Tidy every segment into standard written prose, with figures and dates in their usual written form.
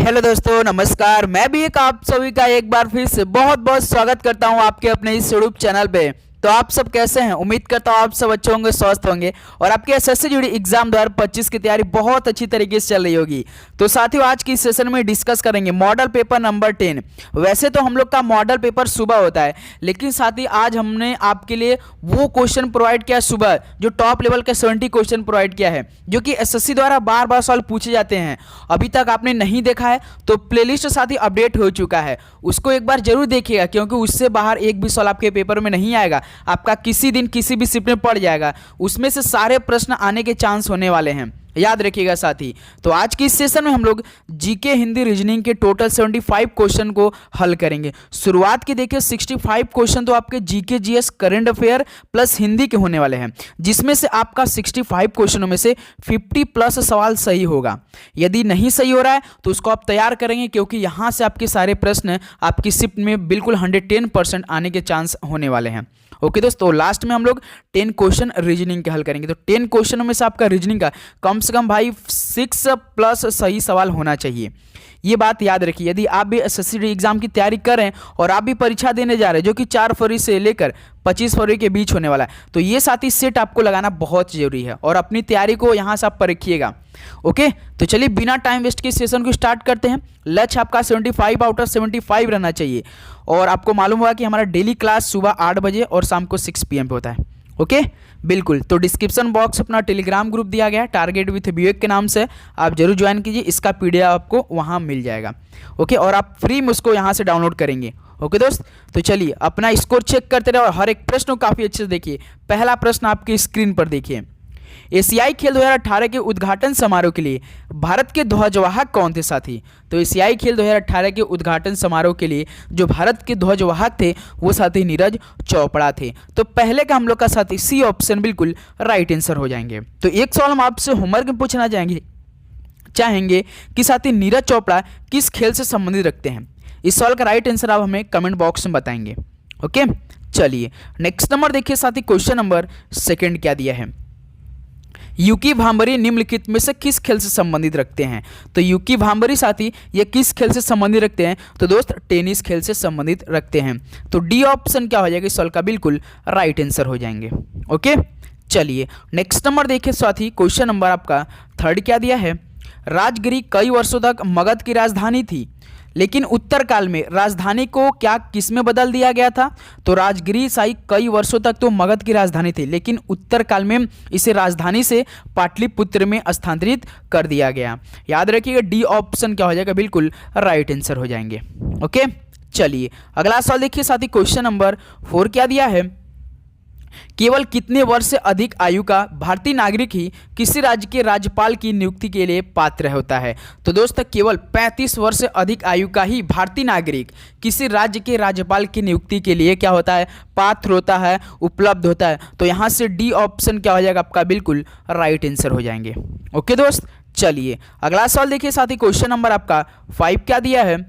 Hello दोस्तों, नमस्कार। मैं भी आप सभी का एक बार फिर से बहुत बहुत स्वागत करता हूं आपके अपने इस यूट्यूब चैनल पे। तो आप सब कैसे हैं? उम्मीद करता हूं आप सब अच्छे होंगे, स्वस्थ होंगे और आपके एसएससी जुड़ी एग्जाम 2025 की तैयारी बहुत अच्छी तरीके से चल रही होगी। तो साथियों, आज की सेशन में डिस्कस करेंगे मॉडल पेपर नंबर 10। वैसे तो हम लोग का मॉडल पेपर सुबह होता है, लेकिन साथ ही आज हमने आपके लिए वो क्वेश्चन प्रोवाइड किया सुबह, जो टॉप लेवल के 70 क्वेश्चन प्रोवाइड किया है, जो कि एसएससी द्वारा बार बार सवाल पूछे जाते हैं। अभी तक आपने नहीं देखा है तो प्लेलिस्ट साथ ही अपडेट हो चुका है, उसको एक बार जरूर देखिएगा, क्योंकि उससे बाहर एक भी सवाल आपके पेपर में नहीं आएगा। आपका किसी दिन किसी भी शिफ्ट में पड़ जाएगा, उसमें से सारे प्रश्न आने के चांस होने वाले हैं, याद रखिएगा साथी। तो आज की इस सेशन में हम लोग जीके हिंदी रीजनिंग के टोटल 75 क्वेश्चन को हल करेंगे। शुरुआत के देखिए 65 क्वेश्चन तो आपके GK GS current affair plus Hindi के होने वाले हैं, जिसमें से आपका 65 क्वेश्चनों में से 50 प्लस सवाल सही होगा। यदि नहीं सही हो रहा है तो उसको आप तैयार करेंगे, क्योंकि यहाँ से आपके सारे प्रश्न आपकी शिफ्ट में बिल्कुल 110% आने के चांस होने वाले हैं। ओके दोस्तों, लास्ट में हम लोग 10 क्वेश्चन रीजनिंग के हल करेंगे। तो 10 क्वेश्चनों में से आपका रीजनिंग का कम से कम भाई 6 प्लस सही सवाल होना चाहिए। ये बात याद रखिए। यदि आप भी एसएससी एग्जाम की तैयारी कर रहे हैं और आप भी परीक्षा देने जा रहे हैं, जो कि 4 फरवरी से लेकर 25 फरवरी के बीच होने वाला है, तो ये साथी सेट आपको लगाना बहुत जरूरी है और अपनी तैयारी को यहाँ से आप परखिएगा। ओके, तो चलिए बिना टाइम वेस्ट के सेशन को स्टार्ट करते हैं। लक्ष्य आपका 75 आउट ऑफ 75 रहना चाहिए। और आपको मालूम होगा कि हमारा डेली क्लास सुबह 8 बजे और शाम को 6 PM पे होता है। ओके बिल्कुल, तो डिस्क्रिप्शन बॉक्स अपना टेलीग्राम ग्रुप दिया गया है, टारगेट विथ विवेक के नाम से, आप जरूर ज्वाइन कीजिए। इसका PDF आपको वहाँ मिल जाएगा। ओके, और आप फ्री में उसको यहाँ से डाउनलोड करेंगे। ओके दोस्त, तो चलिए अपना स्कोर चेक करते रहे और हर एक प्रश्न को काफ़ी अच्छे से देखिए। पहला प्रश्न आपकी स्क्रीन पर देखिए। एशियाई खेल 2018 के उद्घाटन समारोह के लिए भारत के ध्वजवाहक कौन थे साथी? तो एशियाई खेल 2018 के उद्घाटन समारोह के लिए जो भारत के ध्वजवाहक थे वो साथी नीरज चोपड़ा थे। तो पहले का हम लोग का साथी सी ऑप्शन बिल्कुल राइट आंसर हो जाएंगे। तो एक सवाल हम आपसे होमवर्क में पूछना चाहेंगे कि साथी नीरज चोपड़ा किस खेल से संबंधित रखते हैं? इस सवाल का राइट आंसर आप हमें कमेंट बॉक्स में बताएंगे। ओके, चलिए नेक्स्ट नंबर देखिए साथी, क्वेश्चन नंबर 2 क्या दिया है। यूकी भांबरी निम्नलिखित में से किस खेल से संबंधित रखते हैं? तो यूकी भांबरी साथी ये किस खेल से संबंधित रखते हैं? तो दोस्त टेनिस खेल से संबंधित रखते हैं। तो डी ऑप्शन क्या हो जाएगा इस सवाल का? बिल्कुल राइट आंसर हो जाएंगे। ओके, चलिए नेक्स्ट नंबर देखिए साथी, क्वेश्चन नंबर आपका 3 क्या दिया है। राजगिरी कई वर्षों तक मगध की राजधानी थी, लेकिन उत्तर काल में राजधानी को क्या किस में बदल दिया गया था? तो राजगिरी साई कई वर्षों तक तो मगध की राजधानी थी, लेकिन उत्तर काल में इसे राजधानी से पाटलिपुत्र में स्थानांतरित कर दिया गया। याद रखिएगा डी ऑप्शन क्या हो जाएगा? बिल्कुल राइट आंसर हो जाएंगे। ओके, चलिए अगला सवाल देखिए साथी, क्वेश्चन नंबर 4 क्या दिया है। केवल कितने वर्ष से अधिक आयु का भारतीय नागरिक ही किसी राज्य के राज्यपाल की नियुक्ति के लिए पात्र होता है? तो दोस्त केवल 35 वर्ष से अधिक आयु का ही भारतीय नागरिक किसी राज्य के राज्यपाल की नियुक्ति के लिए क्या होता है? पात्र होता है, उपलब्ध होता है। तो यहाँ से डी ऑप्शन क्या हो जाएगा आपका? बिल्कुल राइट आंसर हो जाएंगे। ओके दोस्त, चलिए अगला सवाल देखिए साथी, क्वेश्चन नंबर आपका 5 क्या दिया है।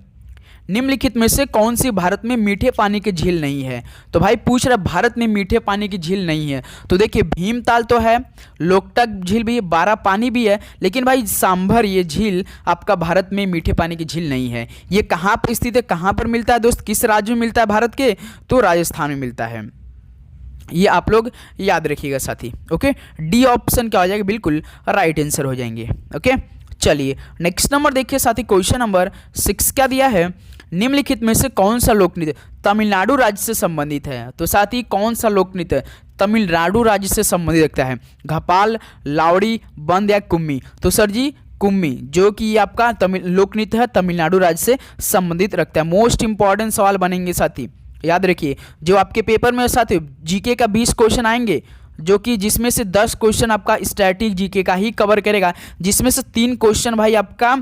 निम्नलिखित में से कौन सी भारत में मीठे पानी की झील नहीं है? तो भाई पूछ रहा भारत में मीठे पानी की झील नहीं है, तो देखिए भीमताल तो है, लोकटक झील भी है, बारा पानी भी है, लेकिन भाई सांभर ये झील आपका भारत में मीठे पानी की झील नहीं है। ये कहाँ पर स्थित है, कहाँ पर मिलता है दोस्त, किस राज्य में मिलता है भारत के? तो राजस्थान में मिलता है। ये आप लोग याद रखिएगा साथी। ओके, डी ऑप्शन क्या हो जाएगा? बिल्कुल राइट आंसर हो जाएंगे। ओके, चलिए नेक्स्ट नंबर देखिए साथी, क्वेश्चन नंबर 6 क्या दिया है। निम्नलिखित में से कौन सा लोक नृत्य तमिलनाडु राज्य से संबंधित है? तो साथी कौन सा लोक नृत्य तमिलनाडु राज्य से संबंधित रखता है? घपाल, लावड़ी, बंद या कुम्मी? तो सर जी कुम्मी, जो कि आपका तमिल लोक नृत्य है, तमिलनाडु राज्य से संबंधित रखता है। मोस्ट इंपॉर्टेंट सवाल बनेंगे साथी, याद रखिए। जो आपके पेपर में साथी जीके का 20 क्वेश्चन आएंगे, जो कि जिसमें से 10 क्वेश्चन आपका स्टैटिक जीके का ही कवर करेगा, जिसमें से 3 क्वेश्चन भाई आपका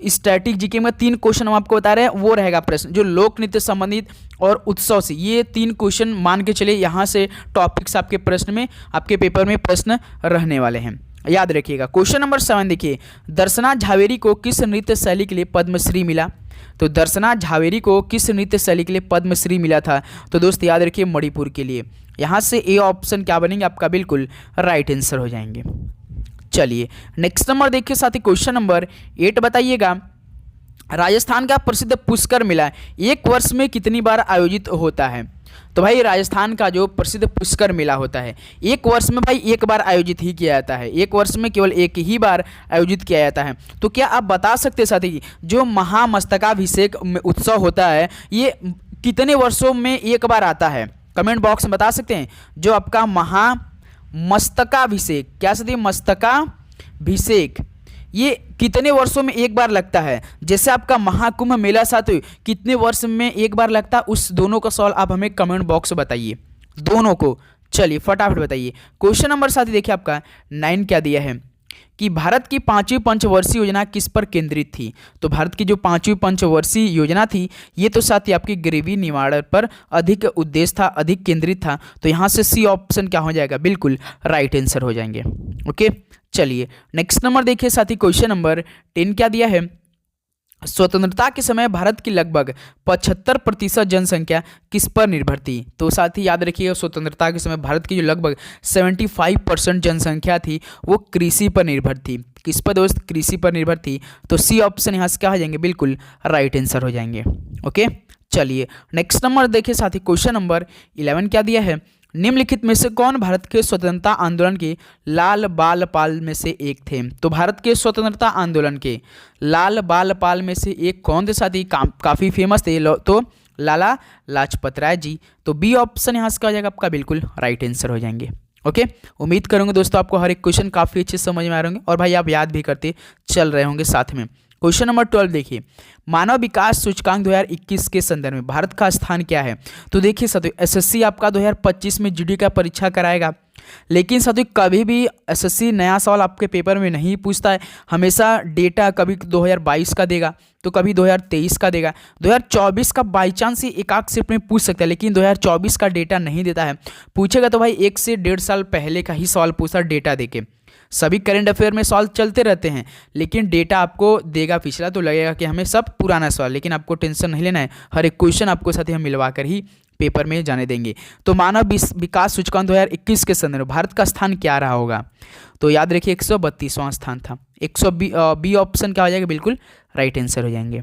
स्टैटिक जीके में 3 क्वेश्चन हम आपको बता रहे हैं, वो रहेगा प्रश्न जो लोक नृत्य संबंधित और उत्सव से। ये 3 क्वेश्चन मान के चलिए यहाँ से टॉपिक्स आपके प्रश्न में, आपके पेपर में प्रश्न रहने वाले हैं, याद रखिएगा। क्वेश्चन नंबर 7 देखिए, दर्शना झावेरी को किस नृत्य शैली के लिए पद्मश्री मिला? तो दर्शना झावेरी को किस नृत्य शैली के लिए पद्मश्री मिला था? तो दोस्त याद रखिए मणिपुर के लिए। यहाँ से ए ऑप्शन क्या बनेंगे आपका? बिल्कुल राइट आंसर हो जाएंगे। चलिए नेक्स्ट नंबर देखिए साथी, क्वेश्चन नंबर 8 बताइएगा। राजस्थान का प्रसिद्ध पुष्कर मेला एक वर्ष में कितनी बार आयोजित होता है? तो भाई राजस्थान का जो प्रसिद्ध पुष्कर मेला होता है एक वर्ष में भाई एक बार आयोजित ही किया जाता है, एक वर्ष में केवल एक ही बार आयोजित किया जाता है। तो क्या आप बता सकते हैं साथी जो महामस्तकाभिषेक उत्सव होता है ये कितने वर्षों में एक बार आता है? कमेंट बॉक्स में बता सकते हैं। जो आपका महामस्तकाभिषेक, क्या साथी, मस्तकाभिषेक, ये कितने वर्षों में एक बार लगता है? जैसे आपका महाकुंभ मेला साथियों कितने वर्ष में एक बार लगता है, उस दोनों का सवाल आप हमें कमेंट बॉक्स में बताइए, दोनों को। चलिए फटाफट बताइए। क्वेश्चन नंबर साथी देखिए आपका 9 क्या दिया है कि भारत की 5वीं पंचवर्षीय योजना किस पर केंद्रित थी? तो भारत की जो 5वीं पंचवर्षीय योजना थी ये तो साथी आपकी गरीबी निवारण पर अधिक उद्देश्य था, अधिक केंद्रित था। तो यहाँ से सी ऑप्शन क्या हो जाएगा? बिल्कुल राइट आंसर हो जाएंगे। ओके चलिए नेक्स्ट नंबर देखिए साथी, क्वेश्चन नंबर 10 क्या दिया है? स्वतंत्रता के समय भारत की लगभग 75% जनसंख्या किस पर निर्भर थी? तो साथी याद रखिएगा स्वतंत्रता के समय भारत की जो लगभग 75% जनसंख्या थी वो कृषि पर निर्भर थी। किस पर दोस्त? कृषि पर निर्भर थी। तो सी ऑप्शन यहाँ से क्या हो जाएंगे? बिल्कुल राइट आंसर हो जाएंगे। ओके चलिए नेक्स्ट नंबर देखिए साथी, क्वेश्चन नंबर 11 क्या दिया है? निम्नलिखित में से कौन भारत के स्वतंत्रता आंदोलन के लाल बाल पाल में से एक थे? तो भारत के स्वतंत्रता आंदोलन के लाल बाल पाल में से एक कौन थे साथी? काफ़ी फेमस थे तो लाला लाजपत राय जी। तो बी ऑप्शन यहाँ से क्या हो जाएगा आपका? बिल्कुल राइट आंसर हो जाएंगे। ओके उम्मीद करूँगा दोस्तों आपको हर एक क्वेश्चन काफ़ी अच्छे समझ में आ रहे होंगे और भाई आप याद भी करते चल रहे होंगे साथ में। क्वेश्चन नंबर 12 देखिए, मानव विकास सूचकांक 2021 के संदर्भ में भारत का स्थान क्या है? तो देखिए साथियों एसएससी आपका 2025 में जीडी का परीक्षा कराएगा, लेकिन साथियों कभी भी एसएससी नया सवाल आपके पेपर में नहीं पूछता है। हमेशा डेटा कभी 2022 का देगा तो कभी 2023 का देगा। 2024 का बाई चांस ही एक आध शिफ्ट में पूछ सकता है, लेकिन 2024 का डेटा नहीं देता है। पूछेगा तो भाई 1 से 1.5 साल पहले का ही सवाल पूछता डेटा देके। सभी करंट अफेयर में सवाल चलते रहते हैं, लेकिन डेटा आपको देगा पिछला, तो लगेगा कि हमें सब पुराना सवाल, लेकिन आपको टेंशन नहीं लेना है। हर एक क्वेश्चन आपको साथ ही हम मिलवा कर ही पेपर में जाने देंगे। तो मानव विकास सूचकांक 2021 के संदर्भ भारत का स्थान क्या रहा होगा? तो याद रखिए 132वां स्थान था। 120 ऑप्शन क्या हो जाएगा? बिल्कुल राइट आंसर हो जाएंगे।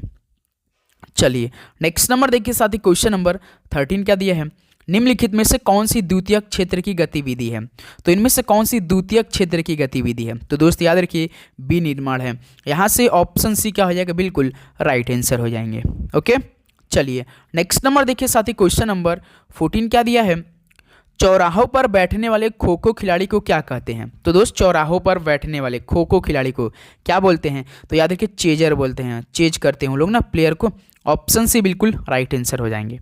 चलिए नेक्स्ट नंबर देखिए साथी, क्वेश्चन नंबर 13 क्या दिया है? निम्नलिखित में से कौन सी द्वितीयक क्षेत्र की गतिविधि है? तो इनमें से कौन सी द्वितीयक क्षेत्र की गतिविधि है? तो दोस्त याद रखिए बी निर्माण है। यहाँ से ऑप्शन सी क्या हो जाएगा? बिल्कुल राइट आंसर हो जाएंगे। ओके चलिए नेक्स्ट नंबर देखिए साथी, क्वेश्चन नंबर 14 क्या दिया है? चौराहों पर बैठने वाले खो खो खिलाड़ी को क्या कहते हैं? तो दोस्त चौराहों पर बैठने वाले खो खो खिलाड़ी को क्या बोलते हैं? तो याद रखिए चेजर बोलते हैं, चेज करते हैं वो लोग ना प्लेयर को। ऑप्शन सी बिल्कुल राइट आंसर हो जाएंगे।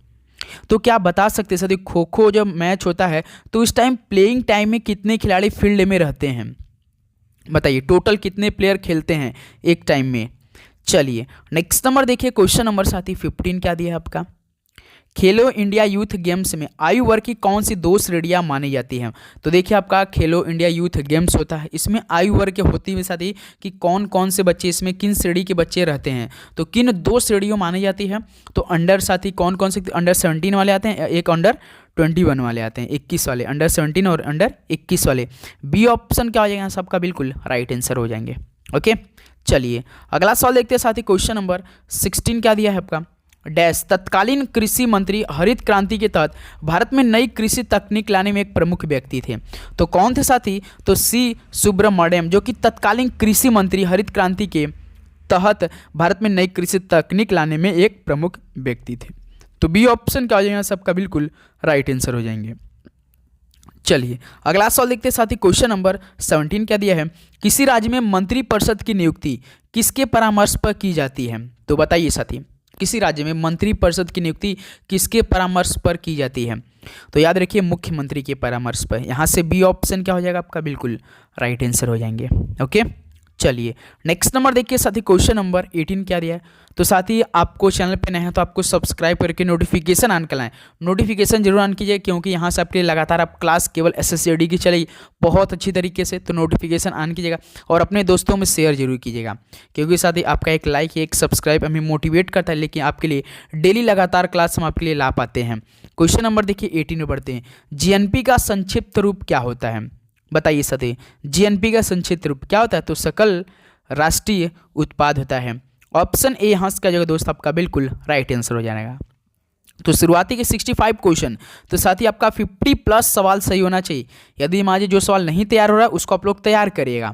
तो क्या आप बता सकते हैं साथी खो खो जब मैच होता है तो इस टाइम प्लेइंग टाइम में कितने खिलाड़ी फील्ड में रहते हैं? बताइए टोटल कितने प्लेयर खेलते हैं एक टाइम में? चलिए नेक्स्ट नंबर देखिए, क्वेश्चन नंबर साथी 15 क्या दिया है आपका? खेलो इंडिया यूथ गेम्स में आयु वर्ग की कौन सी 2 श्रेणियां मानी जाती हैं? तो देखिए आपका खेलो इंडिया यूथ गेम्स होता है, इसमें आयु वर्ग के होती है साथी कि कौन कौन से बच्चे इसमें किन श्रेणी के बच्चे रहते हैं। तो किन 2 श्रेणियों मानी जाती है? तो अंडर साथी कौन कौन से? अंडर 17 वाले आते हैं, एक अंडर 21 वाले आते हैं, 21 वाले, अंडर 17 और अंडर 21 वाले। बी ऑप्शन क्या हो जाएगा सबका? बिल्कुल राइट आंसर हो जाएंगे। ओके चलिए अगला सवाल देखते हैं साथी, क्वेश्चन नंबर 16 क्या दिया है आपका? डैश तत्कालीन कृषि मंत्री हरित क्रांति के तहत भारत में नई कृषि तकनीक लाने में एक प्रमुख व्यक्ति थे। तो कौन थे साथी? तो सी सुब्रमण्यम, जो कि तत्कालीन कृषि मंत्री हरित क्रांति के तहत भारत में नई कृषि तकनीक लाने में एक प्रमुख व्यक्ति थे। तो बी ऑप्शन क्या हो जाएगा सबका? बिल्कुल राइट आंसर हो जाएंगे। चलिए अगला सवाल देखते हैं साथी, क्वेश्चन नंबर 17 क्या दिया है? किसी राज्य में मंत्री परिषद की नियुक्ति किसके परामर्श पर की जाती है? तो बताइए साथी किसी राज्य में मंत्री परिषद की नियुक्ति किसके परामर्श पर की जाती है? तो याद रखिए मुख्यमंत्री के परामर्श पर। यहाँ से बी ऑप्शन क्या हो जाएगा आपका? बिल्कुल राइट आंसर हो जाएंगे। ओके चलिए नेक्स्ट नंबर देखिए साथी, क्वेश्चन नंबर 18 क्या दिया है? तो साथी आपको चैनल पे नए हैं तो आपको सब्सक्राइब करके नोटिफिकेशन ऑन कराएं। नोटिफिकेशन जरूर ऑन कीजिए, क्योंकि यहाँ से आपके लगातार आप क्लास केवल SSCD की चलेगी बहुत अच्छी तरीके से। तो नोटिफिकेशन ऑन कीजिएगा और अपने दोस्तों में शेयर जरूर कीजिएगा, क्योंकि साथी आपका एक लाइक एक सब्सक्राइब हमें मोटिवेट करता है, लेकिन आपके लिए डेली लगातार क्लास हम आपके लिए ला पाते हैं। क्वेश्चन नंबर देखिए 18 में बढ़ते हैं। GNP का संक्षिप्त रूप क्या होता है? बताइए साथी GNP का संक्षिप्त रूप क्या होता है? तो सकल राष्ट्रीय उत्पाद होता है। ऑप्शन ए यहाँ का जगह दोस्त आपका बिल्कुल राइट आंसर हो जाएगा। तो शुरुआती के 65 क्वेश्चन, तो साथ ही आपका 50+ सवाल सही होना चाहिए। यदि मान लीजिए जो सवाल नहीं तैयार हो रहा है उसको आप लोग तैयार करिएगा।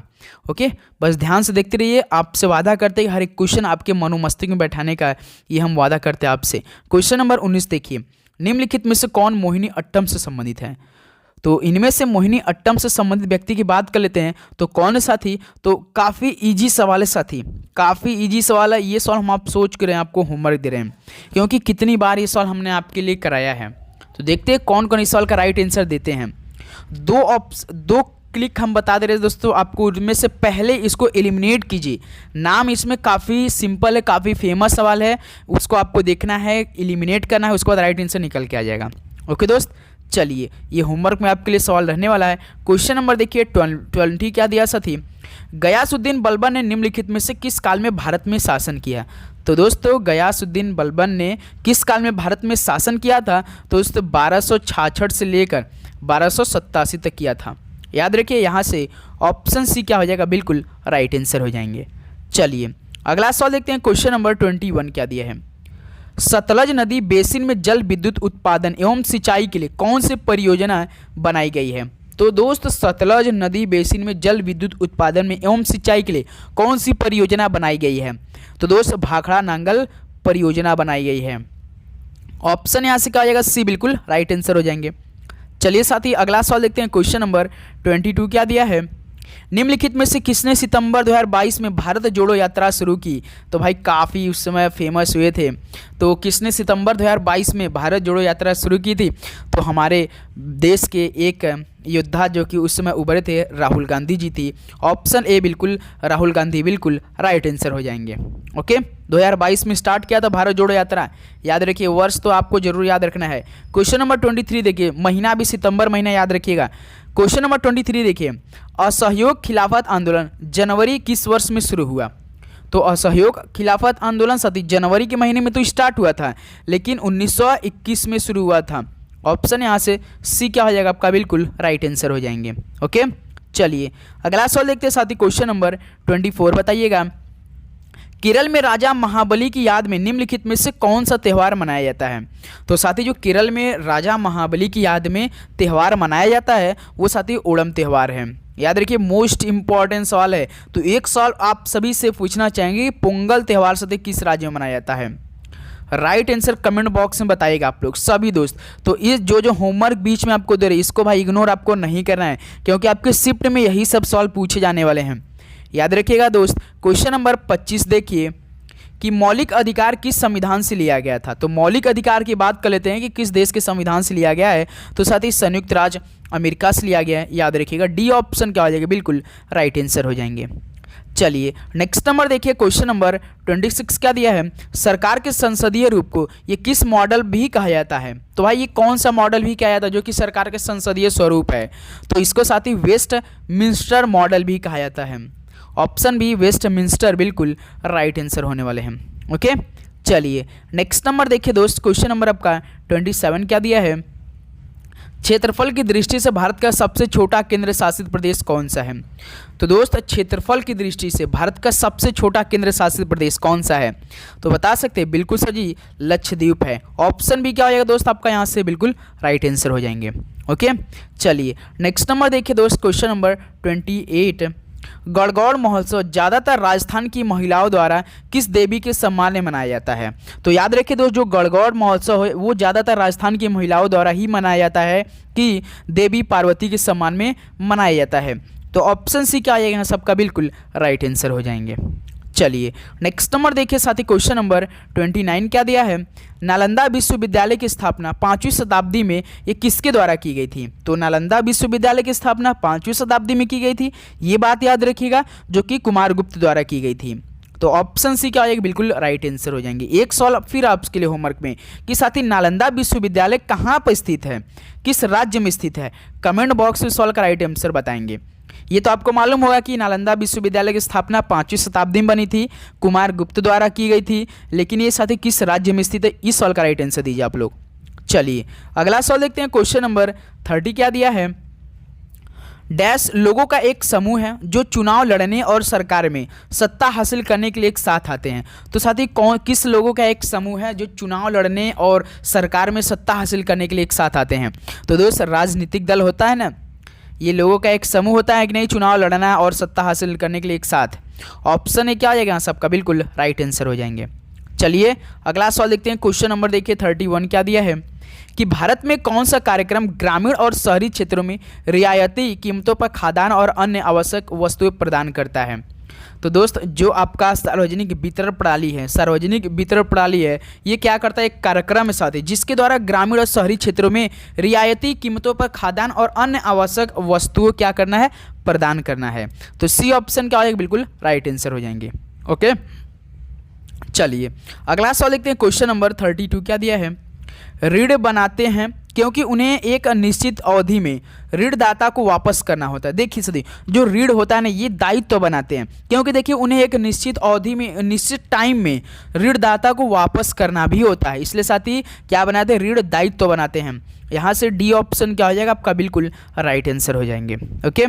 ओके, बस ध्यान से देखते रहिए। आपसे वादा करते हैं हर एक क्वेश्चन आपके मनोमस्तिष्क में बैठाने का, ये हम वादा करते हैं आपसे। क्वेश्चन नंबर 19 देखिए, निम्नलिखित में से कौन मोहिनी अट्टम से संबंधित है? तो इनमें से मोहिनी अट्टम से संबंधित व्यक्ति की बात कर लेते हैं। तो कौन है साथी? तो काफ़ी इजी सवाल है साथी, काफ़ी इजी सवाल है। ये सवाल हम आप सोच कर आपको होमवर्क दे रहे हैं, क्योंकि कितनी बार ये सवाल हमने आपके लिए कराया है। तो देखते हैं कौन कौन इस सवाल का राइट आंसर देते हैं। दो क्लिक हम बता दे रहे हैं दोस्तों आपको, इनमें से पहले इसको एलिमिनेट कीजिए। नाम इसमें काफ़ी सिंपल है, काफ़ी फेमस सवाल है, उसको आपको देखना है, एलिमिनेट करना है, उसके बाद राइट आंसर निकल के आ जाएगा। ओके दोस्त, चलिए ये होमवर्क में आपके लिए सवाल रहने वाला है। क्वेश्चन नंबर देखिए 20 क्या दिया साथी, गयासुद्दीन बलबन ने निम्नलिखित में से किस काल में भारत में शासन किया? तो दोस्तों गयासुद्दीन बलबन ने किस काल में भारत में शासन किया था? तो दोस्तों 1266 से लेकर 1287 तक किया था। याद रखिए, यहाँ से ऑप्शन सी क्या हो जाएगा, बिल्कुल राइट आंसर हो जाएंगे। चलिए अगला सवाल देखते हैं। क्वेश्चन नंबर 21 क्या दिया है, सतलज नदी बेसिन में जल विद्युत उत्पादन एवं सिंचाई के लिए कौन सी परियोजना बनाई गई है? तो दोस्त सतलज नदी बेसिन में जल विद्युत उत्पादन में एवं सिंचाई के लिए कौन सी परियोजना बनाई गई है? तो दोस्त भाखड़ा नांगल परियोजना बनाई गई है। ऑप्शन यहाँ से क्या हो जाएगा, सी, बिल्कुल राइट आंसर हो जाएंगे। चलिए साथी अगला सवाल देखते हैं। क्वेश्चन नंबर 22 क्या दिया है, निम्नलिखित में से किसने सितंबर 2022 में भारत जोड़ो यात्रा शुरू की? तो भाई काफ़ी उस समय फेमस हुए थे। तो किसने सितंबर 2022 में भारत जोड़ो यात्रा शुरू की थी? तो हमारे देश के एक योद्धा जो कि उस समय उभरे थे, राहुल गांधी जी थी। ऑप्शन ए बिल्कुल राहुल गांधी, बिल्कुल राइट आंसर हो जाएंगे। ओके, 2022 में स्टार्ट किया था भारत जोड़ो यात्रा। याद रखिए, वर्ष तो आपको जरूर याद रखना है। क्वेश्चन नंबर 23 देखिए, महीना भी सितंबर महीना याद रखिएगा। क्वेश्चन नंबर 23 देखिए, असहयोग खिलाफत आंदोलन जनवरी किस वर्ष में शुरू हुआ? तो असहयोग खिलाफत आंदोलन साथी जनवरी के महीने में तो स्टार्ट हुआ था, लेकिन 1921 में शुरू हुआ था। ऑप्शन यहाँ से सी क्या हो जाएगा आपका, बिल्कुल राइट आंसर हो जाएंगे। ओके, चलिए अगला सवाल देखते हैं साथी। क्वेश्चन नंबर 24 बताइएगा, केरल में राजा महाबली की याद में निम्नलिखित में से कौन सा त्यौहार मनाया जाता है? तो साथी जो केरल में राजा महाबली की याद में त्यौहार मनाया जाता है वो साथी ओणम त्यौहार है। याद रखिए, मोस्ट इंपॉर्टेंट सवाल है। तो एक सवाल आप सभी से पूछना चाहेंगे, पोंगल त्यौहार साथी किस राज्य में मनाया जाता है? राइट आंसर कमेंट बॉक्स में बताइएगा आप लोग सभी दोस्त। तो इस जो होमवर्क बीच में आपको दे रहे इसको भाई इग्नोर आपको नहीं करना है, क्योंकि आपके शिफ्ट में यही सब सवाल पूछे जाने वाले हैं। याद रखिएगा दोस्त। क्वेश्चन नंबर 25 देखिए कि मौलिक अधिकार किस संविधान से लिया गया था? तो मौलिक अधिकार की बात कर लेते हैं कि किस देश के संविधान से लिया गया है। तो साथ ही संयुक्त राज्य अमेरिका से लिया गया है। याद रखिएगा, डी ऑप्शन क्या हो जाएगा, बिल्कुल राइट आंसर हो जाएंगे। चलिए नेक्स्ट नंबर देखिए, क्वेश्चन नंबर 26 क्या दिया है, सरकार के संसदीय रूप को ये किस मॉडल भी कहा जाता है? तो भाई ये कौन सा मॉडल भी कहा जाता है जो कि सरकार के संसदीय स्वरूप है? तो इसको साथ ही वेस्टमिंस्टर मॉडल भी कहा जाता है। ऑप्शन बी वेस्टमिंस्टर, बिल्कुल राइट आंसर होने वाले हैं। ओके, चलिए नेक्स्ट नंबर देखिए दोस्त। क्वेश्चन नंबर आपका 27 क्या दिया है, क्षेत्रफल की दृष्टि से भारत का सबसे छोटा केंद्र शासित प्रदेश कौन सा है? तो दोस्त क्षेत्रफल की दृष्टि से भारत का सबसे छोटा केंद्र शासित प्रदेश कौन सा है? तो बता सकते हैं, बिल्कुल सर जी, लक्षद्वीप है। ऑप्शन भी क्या हो जाएगा दोस्त आपका, यहाँ से बिल्कुल राइट आंसर हो जाएंगे। ओके, चलिए नेक्स्ट नंबर देखिए दोस्त। क्वेश्चन नंबर 28, गणगौर महोत्सव ज़्यादातर राजस्थान की महिलाओं द्वारा किस देवी के सम्मान में मनाया जाता है? तो याद रखिए दोस्त, जो गणगौर महोत्सव है वो ज़्यादातर राजस्थान की महिलाओं द्वारा ही मनाया जाता है कि देवी पार्वती के सम्मान में मनाया जाता है। तो ऑप्शन सी क्या आएगा, सबका बिल्कुल राइट आंसर हो जाएंगे। चलिए नेक्स्ट नंबर देखिए साथी। क्वेश्चन नंबर 29 क्या दिया है, नालंदा विश्वविद्यालय की स्थापना 5वीं शताब्दी में ये किसके द्वारा की गई थी? तो नालंदा विश्वविद्यालय की स्थापना 5वीं शताब्दी में की गई थी, ये बात याद रखिएगा, जो कि कुमारगुप्त द्वारा की गई थी। तो ऑप्शन सी क्या हो जाएगा, बिल्कुल राइट आंसर हो जाएंगे। एक सवाल फिर आपके लिए होमवर्क में कि साथी नालंदा विश्वविद्यालय कहाँ पर स्थित है, किस राज्य में स्थित है? कमेंट बॉक्स में सवाल का राइट आंसर बताएंगे। ये तो आपको मालूम होगा कि नालंदा विश्वविद्यालय की स्थापना 5वीं शताब्दी में बनी थी, कुमारगुप्त द्वारा की गई थी, लेकिन ये साथी किस राज्य में स्थित है, इस सवाल का राइट आंसर दीजिए आप लोग। चलिए अगला सवाल देखते हैं। क्वेश्चन नंबर 30 क्या दिया है, डैश लोगों का एक समूह है जो चुनाव लड़ने और सरकार में सत्ता हासिल करने के लिए एक साथ आते हैं। तो साथी कौन किस लोगों का एक समूह है जो चुनाव लड़ने और सरकार में सत्ता हासिल करने के लिए एक साथ आते हैं? तो दोस्त राजनीतिक दल होता है ना, ये लोगों का एक समूह होता है कि नहीं, चुनाव लड़ना और सत्ता हासिल करने के लिए एक साथ। ऑप्शन है क्या आ जाएगा सबका, बिल्कुल राइट आंसर हो जाएंगे। चलिए अगला सवाल देखते हैं। क्वेश्चन नंबर देखिए 31 क्या दिया है कि भारत में कौन सा कार्यक्रम ग्रामीण और शहरी क्षेत्रों में रियायती कीमतों पर खाद्यान्न और अन्य आवश्यक वस्तुएं प्रदान करता है? तो दोस्त जो आपका सार्वजनिक वितरण प्रणाली है, ये क्या करता है, एक कार्यक्रम है साथी जिसके द्वारा ग्रामीण और शहरी क्षेत्रों में रियायती कीमतों पर खाद्यान्न और अन्य आवश्यक वस्तुओं क्या करना है, प्रदान करना है। तो सी ऑप्शन क्या हो जाएगा, बिल्कुल राइट आंसर हो जाएंगे। ओके चलिए अगला सवाल देखते हैं। क्वेश्चन नंबर 32 क्या दिया है, ऋण बनाते हैं क्योंकि उन्हें एक निश्चित अवधि में ऋणदाता को वापस करना होता है। देखिए सदी जो ऋण होता है ना, ये दायित्व बनाते हैं क्योंकि देखिए उन्हें एक निश्चित अवधि में, निश्चित टाइम में ऋणदाता को वापस करना भी होता है, इसलिए साथी क्या बनाते हैं, ऋण दायित्व बनाते हैं। यहाँ से डी ऑप्शन क्या हो जाएगा आपका, बिल्कुल राइट आंसर हो जाएंगे। ओके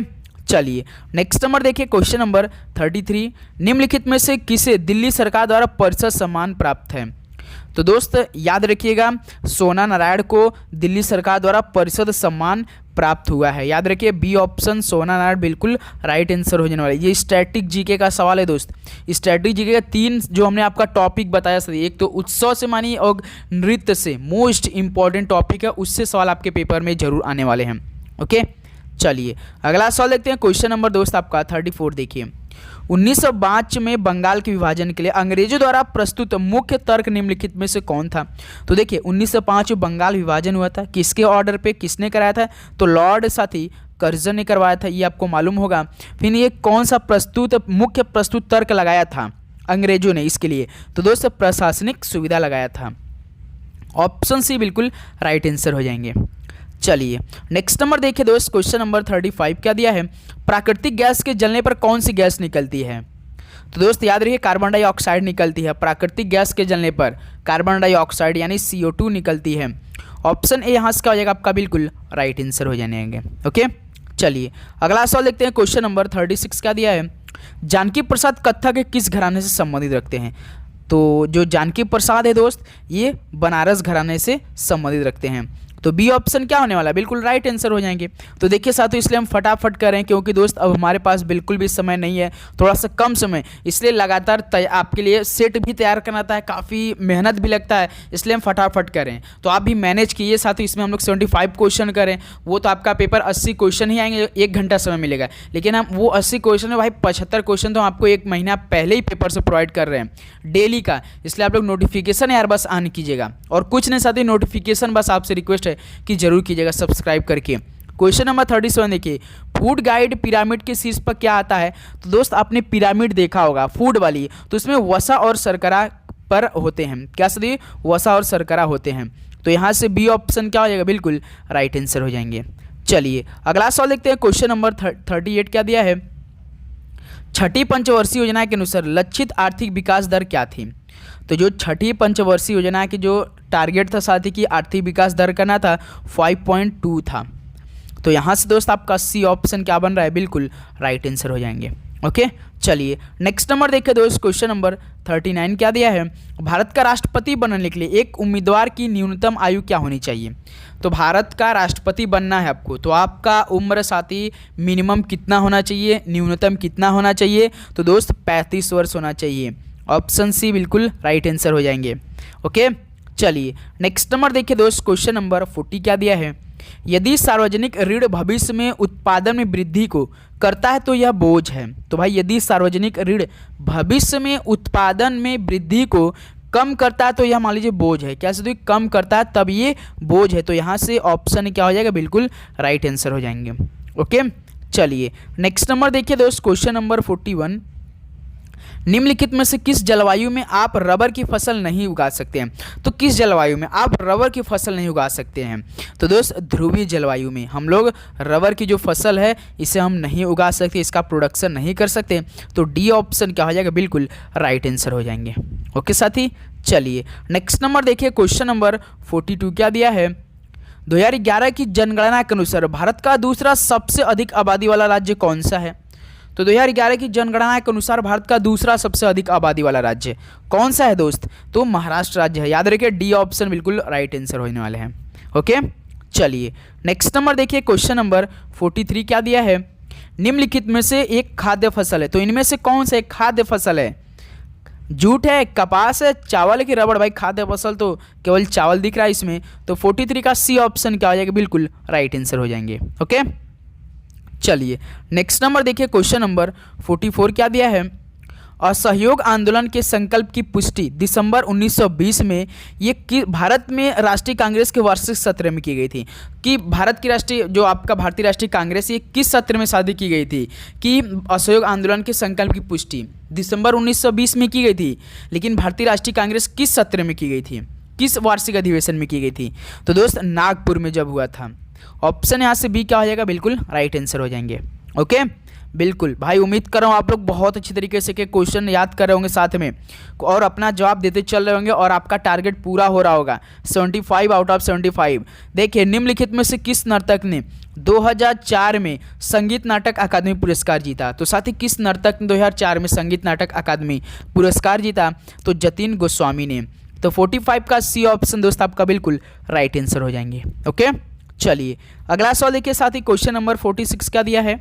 चलिए नेक्स्ट नंबर देखिए। क्वेश्चन नंबर 33, निम्नलिखित में से किसे दिल्ली सरकार द्वारा परिषद सम्मान प्राप्त है? तो दोस्त याद रखिएगा, सोना नारायण को दिल्ली सरकार द्वारा परिषद सम्मान प्राप्त हुआ है। याद रखिए बी ऑप्शन सोना नारायण बिल्कुल राइट आंसर हो जाने वाला है। ये स्टैटिक जीके का सवाल है दोस्त। स्टैटिक जीके का 3 जो हमने आपका टॉपिक बताया सर, एक तो उत्सव से मानी और नृत्य से, मोस्ट इंपॉर्टेंट टॉपिक है, उससे सवाल आपके पेपर में जरूर आने वाले हैं। ओके चलिए अगला सवाल देखते हैं। क्वेश्चन नंबर दोस्त आपका 34 देखिए, 1905 में बंगाल के विभाजन के लिए अंग्रेजों द्वारा प्रस्तुत मुख्य तर्क निम्नलिखित में से कौन था? तो देखिए 1905 में बंगाल विभाजन हुआ था, किसके ऑर्डर पे, किसने कराया था? तो लॉर्ड साथी कर्जन ने करवाया था, ये आपको मालूम होगा। फिर ये कौन सा मुख्य प्रस्तुत तर्क लगाया था अंग्रेजों ने इसके लिए? तो दोस्त प्रशासनिक सुविधा लगाया था। ऑप्शन सी बिल्कुल राइट आंसर हो जाएंगे। चलिए नेक्स्ट नंबर देखिए दोस्त। क्वेश्चन नंबर 35 क्या दिया है, प्राकृतिक गैस के जलने पर कौन सी गैस निकलती है? तो दोस्त याद रखिए कार्बन डाइऑक्साइड निकलती है। प्राकृतिक गैस के जलने पर कार्बन डाइऑक्साइड यानी CO2 निकलती है। ऑप्शन ए यहाँ से क्या हो जाएगा आपका, बिल्कुल राइट आंसर हो जाएंगे। ओके चलिए अगला सवाल देखते हैं। क्वेश्चन नंबर 36 क्या दिया है, जानकी प्रसाद कत्था के किस घराने से संबंधित रखते हैं? तो जो जानकी प्रसाद है दोस्त, ये बनारस घराने से संबंधित रखते हैं। तो बी ऑप्शन क्या होने वाला है, बिल्कुल राइट आंसर हो जाएंगे। तो देखिए साथियों इसलिए हम फटाफट करें क्योंकि दोस्त अब हमारे पास बिल्कुल भी समय नहीं है, थोड़ा सा कम समय, इसलिए लगातार आपके लिए सेट भी तैयार करना था, काफ़ी मेहनत भी लगता है, इसलिए हम फटाफट करें। तो आप भी मैनेज कीजिए साथियों। इसमें हम लोग 75 क्वेश्चन करें, वो तो आपका पेपर 80 क्वेश्चन ही आएंगे, 1 घंटा समय मिलेगा। लेकिन हम वो 80 क्वेश्चन में भाई 75 क्वेश्चन तो आपको 1 महीना पहले ही पेपर से प्रोवाइड कर रहे हैं डेली का, इसलिए आप लोग नोटिफिकेशन यार बस ऑन कीजिएगा। और कुछ नहीं साथी, नोटिफिकेशन बस आपसे रिक्वेस्ट है कि जरूर कीजिएगा सब्सक्राइब करके। क्वेश्चन नंबर 37 देखिए, फूड गाइड पिरामिड के शीर्ष पर क्या आता है? तो दोस्त आपने पिरामिड देखा होगा फूड वाली, तो इसमें वसा और शर्करा पर होते हैं। क्या सदी, वसा और शर्करा होते हैं। तो यहाँ से बी ऑप्शन क्या हो जाएगा, बिल्कुल राइट आंसर हो जाएंगे। चलिए अगला सवाल देखते हैं। क्वेश्चन नंबर 38 क्या दिया है, छठी पंचवर्षीय योजना के अनुसार लक्षित आर्थिक विकास दर क्या थी? तो जो छठी पंचवर्षीय योजना की जो टारगेट था साथी की आर्थिक विकास दर करना था 5.2 था। तो यहाँ से दोस्त आपका सी ऑप्शन क्या बन रहा है, बिल्कुल राइट आंसर हो जाएंगे। ओके चलिए नेक्स्ट नंबर देखिए दोस्त। क्वेश्चन नंबर 39 क्या दिया है, भारत का राष्ट्रपति बनने के लिए एक उम्मीदवार की न्यूनतम आयु क्या होनी चाहिए? तो भारत का राष्ट्रपति बनना है आपको, तो आपका उम्र साथी मिनिमम कितना होना चाहिए, न्यूनतम कितना होना चाहिए? तो दोस्त 35 वर्ष होना चाहिए। ऑप्शन सी बिल्कुल राइट आंसर हो जाएंगे। ओके चलिए नेक्स्ट नंबर देखिए दोस्त। क्वेश्चन नंबर 40 क्या दिया है, यदि सार्वजनिक ऋण भविष्य में उत्पादन में वृद्धि को करता है तो यह बोझ है। तो भाई यदि सार्वजनिक ऋण भविष्य में उत्पादन में वृद्धि को कम करता है तो यह मान लीजिए बोझ है। क्या सदी कम करता है तब ये बोझ है। तो यहाँ से ऑप्शन क्या हो जाएगा, बिल्कुल राइट आंसर हो जाएंगे। ओके चलिए नेक्स्ट नंबर देखिए दोस्त। क्वेश्चन नंबर 41, निम्नलिखित में से किस जलवायु में आप रबर की फसल नहीं उगा सकते हैं? तो किस जलवायु में आप रबर की फसल नहीं उगा सकते हैं? तो दोस्त ध्रुवीय जलवायु में हम लोग रबर की जो फसल है इसे हम नहीं उगा सकते, इसका प्रोडक्शन नहीं कर सकते। तो डी ऑप्शन क्या हो जाएगा, बिल्कुल राइट आंसर हो जाएंगे। ओके साथी चलिए नेक्स्ट नंबर देखिए। क्वेश्चन नंबर 42 क्या दिया है, 2011 की जनगणना के अनुसार भारत का दूसरा सबसे अधिक आबादी वाला राज्य कौन सा है? तो 2011 की जनगणना के अनुसार भारत का दूसरा सबसे अधिक आबादी वाला राज्य कौन सा है दोस्त? तो महाराष्ट्र राज्य है। याद रखिए डी ऑप्शन बिल्कुल राइट आंसर होने वाले हैं। ओके, चलिए नेक्स्ट नंबर देखिए, क्वेश्चन नंबर 43 क्या दिया है? निम्नलिखित में से एक खाद्य फसल है, तो इनमें से कौन सा एक खाद्य फसल है? जूट है, कपास है, चावल है कि रबड़? भाई खाद्य फसल तो केवल चावल दिख रहा है इसमें, तो 43 का सी ऑप्शन क्या हो जाएगा? बिल्कुल राइट आंसर हो जाएंगे। ओके, चलिए नेक्स्ट नंबर देखिए, क्वेश्चन नंबर 44 क्या दिया है? असहयोग आंदोलन के संकल्प की पुष्टि दिसंबर 1920 में ये भारत में राष्ट्रीय कांग्रेस के वार्षिक सत्र में की गई थी। कि भारत की राष्ट्रीय जो आपका भारतीय राष्ट्रीय कांग्रेस ये किस सत्र में शादी की गई थी? कि असहयोग आंदोलन के संकल्प की पुष्टि दिसंबर 1920 में की गई थी, लेकिन भारतीय राष्ट्रीय कांग्रेस किस सत्र में की गई थी, किस वार्षिक अधिवेशन में की गई थी? तो दोस्त नागपुर में जब हुआ था। ऑप्शन यहाँ से बी क्या हो जाएगा? बिल्कुल राइट आंसर हो जाएंगे। ओके, बिल्कुल भाई, उम्मीद कर रहा हूँ आप लोग बहुत अच्छी तरीके से के क्वेश्चन याद कर रहे होंगे साथ में, और अपना जवाब देते चल रहे होंगे, और आपका टारगेट पूरा हो रहा होगा 75 आउट ऑफ 75। देखिए निम्नलिखित में से किस नर्तक ने 2004 में संगीत नाटक अकादमी पुरस्कार जीता? तो साथ ही किस नर्तक ने 2004 में संगीत नाटक अकादमी पुरस्कार जीता? तो जतिन गोस्वामी ने। तो 45 का सी ऑप्शन दोस्त आपका बिल्कुल राइट आंसर हो जाएंगे। ओके, चलिए अगला सवाल देखिए साथ ही, क्वेश्चन नंबर 46 क्या दिया है?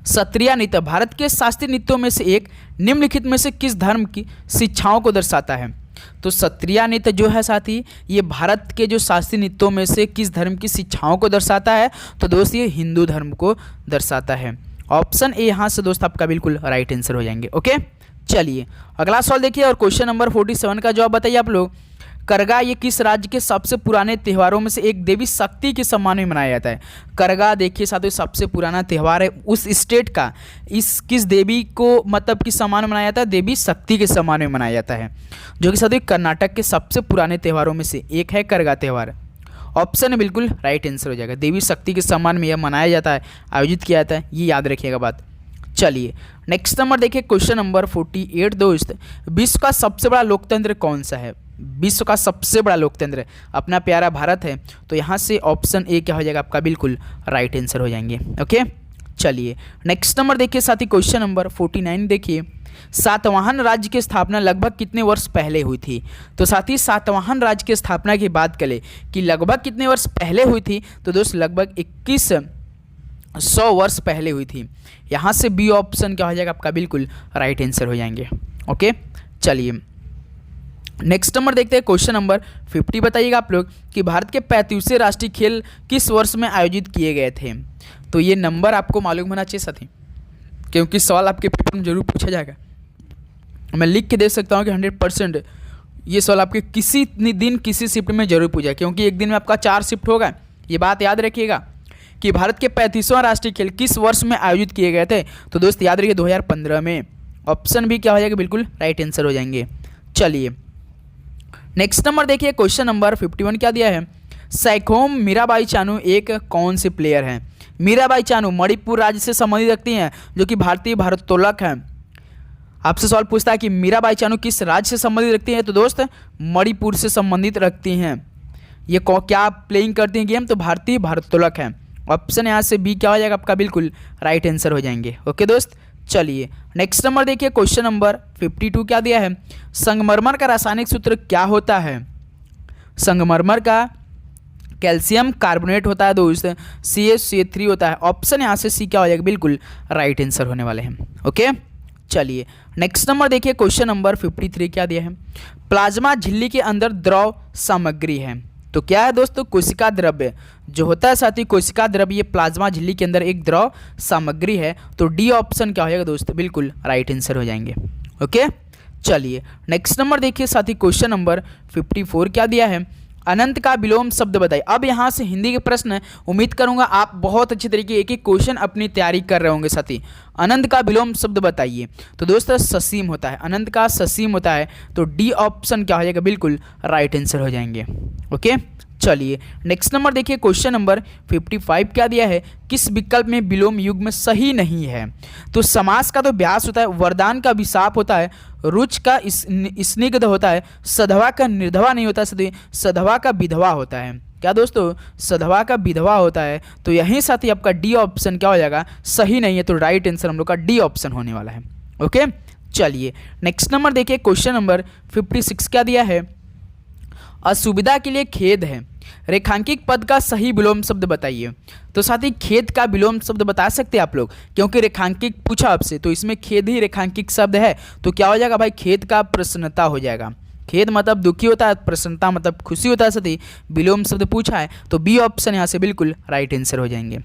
सत्रिया नृत्य भारत के शास्त्रीय नृत्यों में से एक, निम्नलिखित में से किस धर्म की शिक्षाओं को दर्शाता है? तो सत्रिया नृत्य जो है साथी, ये भारत के जो शास्त्रीय नृत्यों में से किस धर्म की शिक्षाओं को दर्शाता है? तो दोस्त ये हिंदू धर्म को दर्शाता है। ऑप्शन ए यहाँ से दोस्त आपका बिल्कुल राइट आंसर हो जाएंगे। ओके, चलिए अगला सवाल देखिए, और क्वेश्चन नंबर 47 का जवाब बताइए आप लोग। करगा ये किस राज्य के सबसे पुराने त्योहारों में से एक देवी शक्ति के सम्मान में मनाया जाता है? करगा देखिए साथियों सबसे पुराना त्यौहार है उस स्टेट का, इस किस देवी को मतलब किस सम्मान में मनाया जाता है? देवी शक्ति के सम्मान में मनाया जाता है, जो कि साथियों कर्नाटक के सबसे पुराने त्योहारों में से एक है करगा त्यौहार। ऑप्शन बिल्कुल राइट आंसर हो जाएगा। देवी शक्ति के सम्मान में यह मनाया जाता है, आयोजित किया जाता है, ये याद रखिएगा बात। चलिए नेक्स्ट नंबर देखिए, क्वेश्चन नंबर 48 दोस्त, विश्व का सबसे बड़ा लोकतंत्र कौन सा है? विश्व का सबसे बड़ा लोकतंत्र अपना प्यारा भारत है, तो यहाँ से ऑप्शन ए क्या हो जाएगा आपका? बिल्कुल राइट आंसर हो जाएंगे। ओके, चलिए नेक्स्ट नंबर देखिए साथी, क्वेश्चन नंबर 49 देखिए, सातवाहन राज्य की स्थापना लगभग कितने वर्ष पहले हुई थी? तो साथी सातवाहन राज्य की स्थापना की बात करें कि लगभग कितने वर्ष पहले हुई थी, तो दोस्त लगभग 2100 वर्ष पहले हुई थी। यहाँ से बी ऑप्शन क्या हो जाएगा आपका? बिल्कुल राइट आंसर हो जाएंगे। ओके, चलिए नेक्स्ट नंबर देखते हैं, क्वेश्चन नंबर 50 बताइएगा आप लोग कि भारत के 35वें राष्ट्रीय खेल किस वर्ष में आयोजित किए गए थे? तो ये नंबर आपको मालूम होना चाहिए साथी, क्योंकि सवाल आपके पेपर में जरूर पूछा जाएगा। मैं लिख के दे सकता हूँ कि 100% ये सवाल आपके किसी दिन किसी शिफ्ट में जरूर पूछा, क्योंकि एक दिन में आपका 4 शिफ्ट होगा। ये बात याद रखिएगा कि भारत के 35वां राष्ट्रीय खेल किस वर्ष में आयोजित किए गए थे? तो दोस्त याद रखिए 2015 में। ऑप्शन भी क्या हो जाएगा? बिल्कुल राइट आंसर हो जाएंगे। चलिए नेक्स्ट नंबर देखिए, क्वेश्चन नंबर 51 क्या दिया है? सैखोम मीराबाई चानू एक कौन से प्लेयर हैं? मीराबाई चानू मणिपुर राज्य से संबंधित रखती हैं, जो कि भारतीय भारोत्तोलक हैं। आपसे सवाल पूछता है कि मीराबाई चानू किस राज्य से संबंधित रखती हैं? तो दोस्त मणिपुर से संबंधित रखती हैं। ये क्या प्लेइंग करती हैं गेम? तो भारतीय भारोत्तोलक हैं। ऑप्शन यहाँ से बी क्या हो जाएगा आपका? बिल्कुल राइट आंसर हो जाएंगे। ओके दोस्त, चलिए नेक्स्ट नंबर देखिए, क्वेश्चन नंबर 52 क्या दिया है? संगमरमर का रासायनिक सूत्र क्या होता है? संगमरमर का कैल्शियम कार्बोनेट होता है दोस्त, CaCO3 होता है। ऑप्शन यहाँ से सी क्या हो जाएगा? बिल्कुल राइट आंसर होने वाले हैं। ओके, चलिए नेक्स्ट नंबर देखिए, क्वेश्चन नंबर 53 क्या दिया है? प्लाज्मा झिल्ली के अंदर द्रव सामग्री है, तो क्या है दोस्तों? कोशिका द्रव्य जो होता है साथी, कोशिका द्रव्य ये प्लाज्मा झिल्ली के अंदर एक द्रव सामग्री है, तो डी ऑप्शन क्या हो जाएगा दोस्तों? बिल्कुल राइट आंसर हो जाएंगे। ओके, चलिए नेक्स्ट नंबर देखिए साथी, क्वेश्चन नंबर 54 क्या दिया है? अनंत का विलोम शब्द बताइए। अब यहाँ से हिंदी के प्रश्न, उम्मीद करूंगा आप बहुत अच्छी तरीके एक एक क्वेश्चन अपनी तैयारी कर रहे होंगे साथी। अनंत का विलोम शब्द बताइए, तो दोस्तों ससीम होता है, अनंत का ससीम होता है, तो डी ऑप्शन क्या हो जाएगा? बिल्कुल राइट आंसर हो जाएंगे। ओके, चलिए नेक्स्ट नंबर देखिए, क्वेश्चन नंबर 55 क्या दिया है? किस विकल्प में विलोम युग में सही नहीं है? तो समास का तो व्यास होता है, वरदान का विशाप होता है, रुच का स्निग्ध होता है, सधवा का निर्धवा नहीं होता, सधवा का विधवा होता है। क्या दोस्तों, सधवा का विधवा होता है। तो यहीं साथ ही आपका डी ऑप्शन क्या हो जाएगा, सही नहीं है। तो राइट आंसर हम लोग का डी ऑप्शन होने वाला है। ओके, चलिए नेक्स्ट नंबर देखिए, क्वेश्चन नंबर 56 क्या दिया है, असुविधा के लिए खेद है, रेखांकित पद का सही विलोम शब्द बताइए। तो साथ ही खेद का विलोम शब्द बता सकते हैं आप लोग, क्योंकि रेखांकित पूछा आपसे, तो इसमें खेद ही रेखांकित शब्द है। तो क्या हो जाएगा भाई, खेद का प्रसन्नता हो जाएगा। खेद मतलब दुखी होता है, प्रसन्नता मतलब खुशी होता है। साथ ही विलोम शब्द पूछा है, तो बी ऑप्शन यहाँ से बिल्कुल राइट आंसर हो जाएंगे।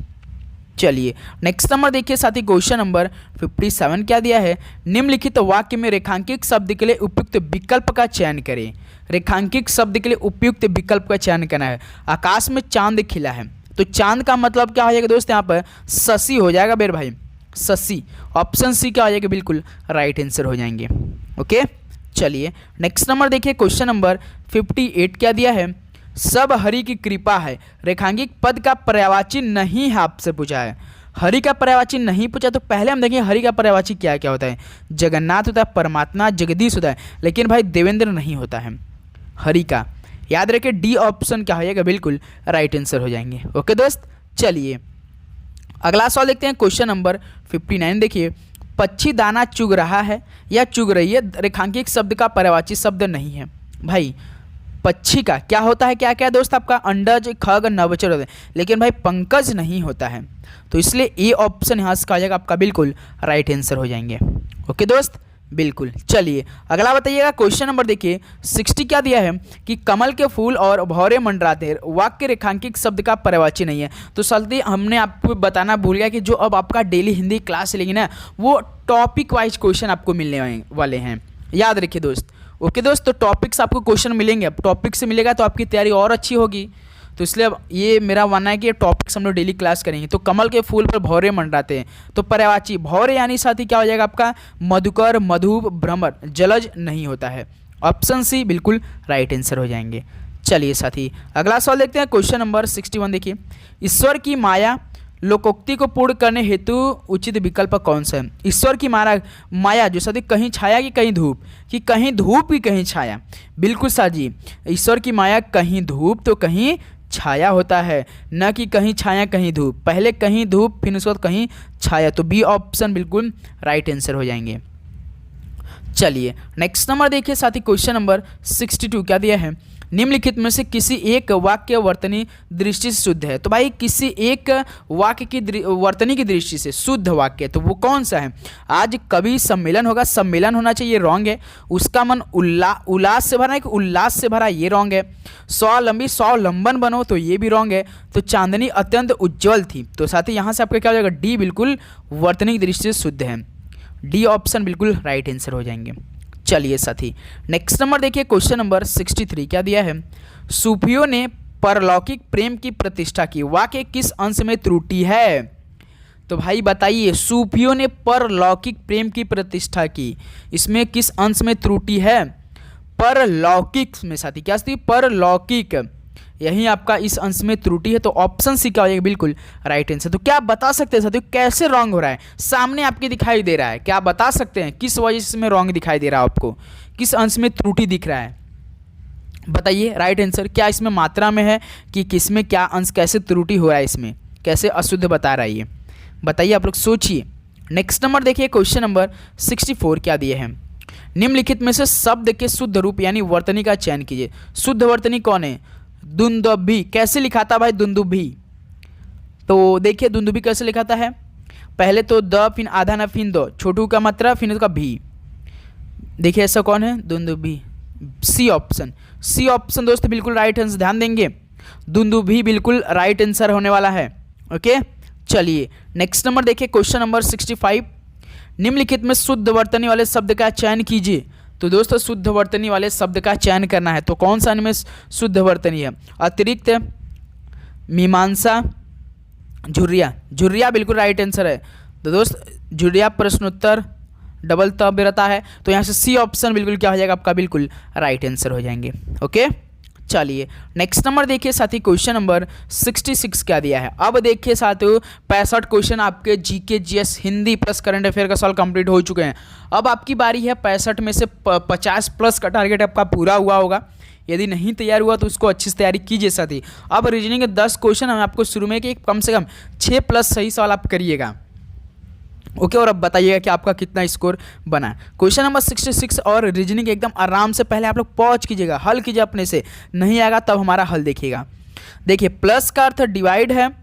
चलिए नेक्स्ट नंबर देखिए साथी, क्वेश्चन नंबर 57 क्या दिया है, निम्नलिखित वाक्य में रेखांकित शब्द के लिए उपयुक्त विकल्प का चयन करें। रेखांकित शब्द के लिए उपयुक्त विकल्प का चयन करना है। आकाश में चांद खिला है, तो चांद का मतलब क्या हो जाएगा दोस्त, यहाँ पर शशि हो जाएगा बेर भाई, शशि। ऑप्शन सी क्या हो जाएगा, बिल्कुल राइट आंसर हो जाएंगे। ओके, चलिए नेक्स्ट नंबर देखिए, क्वेश्चन नंबर 58 क्या दिया है, सब हरि की कृपा है, रेखांकित पद का पर्यायवाची नहीं है, आपसे पूछा है। हरि का पर्यायवाची नहीं पूछा, तो पहले हम देखें हरि का पर्यायवाची क्या क्या होता है। जगन्नाथ होता है, परमात्मा, जगदीश होता है, लेकिन भाई देवेंद्र नहीं होता है हरि का। याद रखिए डी ऑप्शन क्या हो जाएगा, बिल्कुल राइट आंसर हो जाएंगे। ओके दोस्त, चलिए अगला सवाल देखते हैं, क्वेश्चन नंबर 59 देखिए, पक्षी दाना चुग रहा है या चुग रही है, रेखांकित शब्द का पर्यायवाची शब्द नहीं है। भाई पक्षी का क्या होता है, क्या क्या दोस्त, आपका अंडज, खग, नभचर होते हैं, लेकिन भाई पंकज नहीं होता है। तो इसलिए ए ऑप्शन यहाँ से आ जाएगा आपका, बिल्कुल राइट आंसर हो जाएंगे। ओके दोस्त, बिल्कुल। चलिए अगला बताइएगा, क्वेश्चन नंबर देखिए 60 क्या दिया है कि कमल के फूल और भौरे मंडराते हैं, वाक्य रेखांकित शब्द का पर्यायवाची नहीं है। तो सल्ती हमने आपको बताना भूल गया कि जो अब आपका डेली हिंदी क्लास चलेगी ना, वो टॉपिक वाइज क्वेश्चन आपको मिलने वाले हैं, याद रखिए दोस्त। ओके दोस्त, तो टॉपिक्स आपको क्वेश्चन मिलेंगे, अब टॉपिक से मिलेगा तो आपकी तैयारी और अच्छी होगी। तो इसलिए अब ये मेरा मानना है कि ये टॉपिक्स हम लोग डेली क्लास करेंगे। तो कमल के फूल पर भौरे मंडराते हैं, तो पर्यायवाची भौरे यानी साथी क्या हो जाएगा आपका, मधुकर, मधुप, भ्रमर, जलज नहीं होता है। ऑप्शन सी बिल्कुल राइट आंसर हो जाएंगे। चलिए साथी अगला सवाल देखते हैं, क्वेश्चन नंबर 61 देखिए, ईश्वर की माया लोकोक्ति को पूर्ण करने हेतु उचित विकल्प कौन सा है। ईश्वर की माया जो साथी कहीं छाया कि कहीं धूप, कि कहीं धूप की कहीं छाया, बिल्कुल साजी। ईश्वर की माया कहीं धूप तो कहीं छाया होता है, न कि कहीं छाया कहीं धूप, पहले कहीं धूप फिर उसके बाद कहीं छाया। तो बी ऑप्शन बिल्कुल राइट आंसर हो जाएंगे। चलिए नेक्स्ट नंबर देखिए साथी, क्वेश्चन नंबर 62 क्या दिया है, निम्नलिखित में से किसी एक वाक्य वर्तनी दृष्टि से शुद्ध है। तो भाई किसी एक वाक्य की वर्तनी की दृष्टि से शुद्ध वाक्य, तो वो कौन सा है। आज कवि सम्मेलन होगा, सम्मेलन होना चाहिए, रॉन्ग है। उसका मन उल्लास से भरा है कि उल्लास से भरा, ये रॉन्ग है। स्वावलंबन बनो, तो ये भी रॉन्ग है। तो चांदनी अत्यंत उज्ज्वल थी, तो साथ ही यहाँ से आपका क्या हो जाएगा, डी बिल्कुल वर्तनी की दृष्टि से शुद्ध है। डी ऑप्शन बिल्कुल राइट आंसर हो जाएंगे। चलिए साथी नेक्स्ट नंबर देखिए, क्वेश्चन नंबर 63 क्या दिया है, सूफियों ने परलौकिक प्रेम की प्रतिष्ठा की, वाक्य किस अंश में त्रुटि है। तो भाई बताइए, सूफियों ने परलौकिक प्रेम की प्रतिष्ठा की, इसमें किस अंश में त्रुटि है। परलौकिक में साथी क्या थी, परलौकिक, यही आपका इस अंश में त्रुटि है। तो ऑप्शन सी क्या हो जाएगा, बिल्कुल राइट आंसर। तो क्या आप बता सकते हैं साथियों कैसे रॉन्ग हो रहा है, सामने आपके दिखाई दे रहा है, क्या आप बता सकते हैं किस वजह से इसमें रॉन्ग दिखाई दे रहा है आपको, किस अंश में त्रुटि दिख रहा है, बताइए राइट आंसर। क्या इसमें मात्रा में है कि किसमें क्या अंश, कैसे त्रुटि हो रहा है, इसमें कैसे अशुद्ध बता रहा है, ये बताइए, आप लोग सोचिए। नेक्स्ट नंबर देखिए, क्वेश्चन नंबर 64 क्या दिए हैं, निम्नलिखित में से शब्द के शुद्ध रूप यानी वर्तनी का चयन कीजिए। शुद्ध वर्तनी कौन है, दुंदुभी। कैसे लिखा था भाई, दुंदुभी। तो देखिए दुंदुभी कैसे लिखा था है, पहले तो द फिर आधा ना फिर दो, छोटू का मात्रा फिर उसका भी। देखिए ऐसा कौन है, दुंदुभी। सी ऑप्शन, सी ऑप्शन दोस्त बिल्कुल राइट आंसर, ध्यान देंगे, दुंदुभी बिल्कुल राइट आंसर होने वाला है। ओके चलिए नेक्स्ट नंबर देखिए, क्वेश्चन नंबर 65, निम्नलिखित में शुद्ध वर्तनी वाले शब्द का चयन कीजिए। तो दोस्तों शुद्ध वर्तनी वाले शब्द का चयन करना है, तो कौन सा इनमें शुद्ध वर्तनी है, अतिरिक्त, मीमांसा, झुर्रिया। झुर्रिया बिल्कुल राइट आंसर है। तो दोस्त झुर्रिया प्रश्नोत्तर डबल तब रहता है, तो यहाँ से सी ऑप्शन बिल्कुल क्या हो जाएगा आपका, बिल्कुल राइट आंसर हो जाएंगे। ओके चलिए नेक्स्ट नंबर देखिए साथी, क्वेश्चन नंबर 66 क्या दिया है। अब देखिए साथियों 65 क्वेश्चन आपके GK GS Hindi plus current affair का सवाल कंप्लीट हो चुके हैं। अब आपकी बारी है 65 में से 50 प्लस का टारगेट आपका पूरा हुआ होगा, यदि नहीं तैयार हुआ तो उसको अच्छी से तैयारी कीजिए साथी। अब रीजनिंग के 10 क्वेश्चन हम आपको शुरू में कि कम से कम 6 प्लस सही सवाल आप करिएगा। ओके, और अब बताइएगा कि आपका कितना स्कोर बना। क्वेश्चन नंबर 66 और रीजनिंग एकदम आराम से पहले आप लोग पॉज कीजिएगा, हल कीजिए अपने से, नहीं आएगा तब हमारा हल देखिएगा। देखिए प्लस का अर्थ डिवाइड है,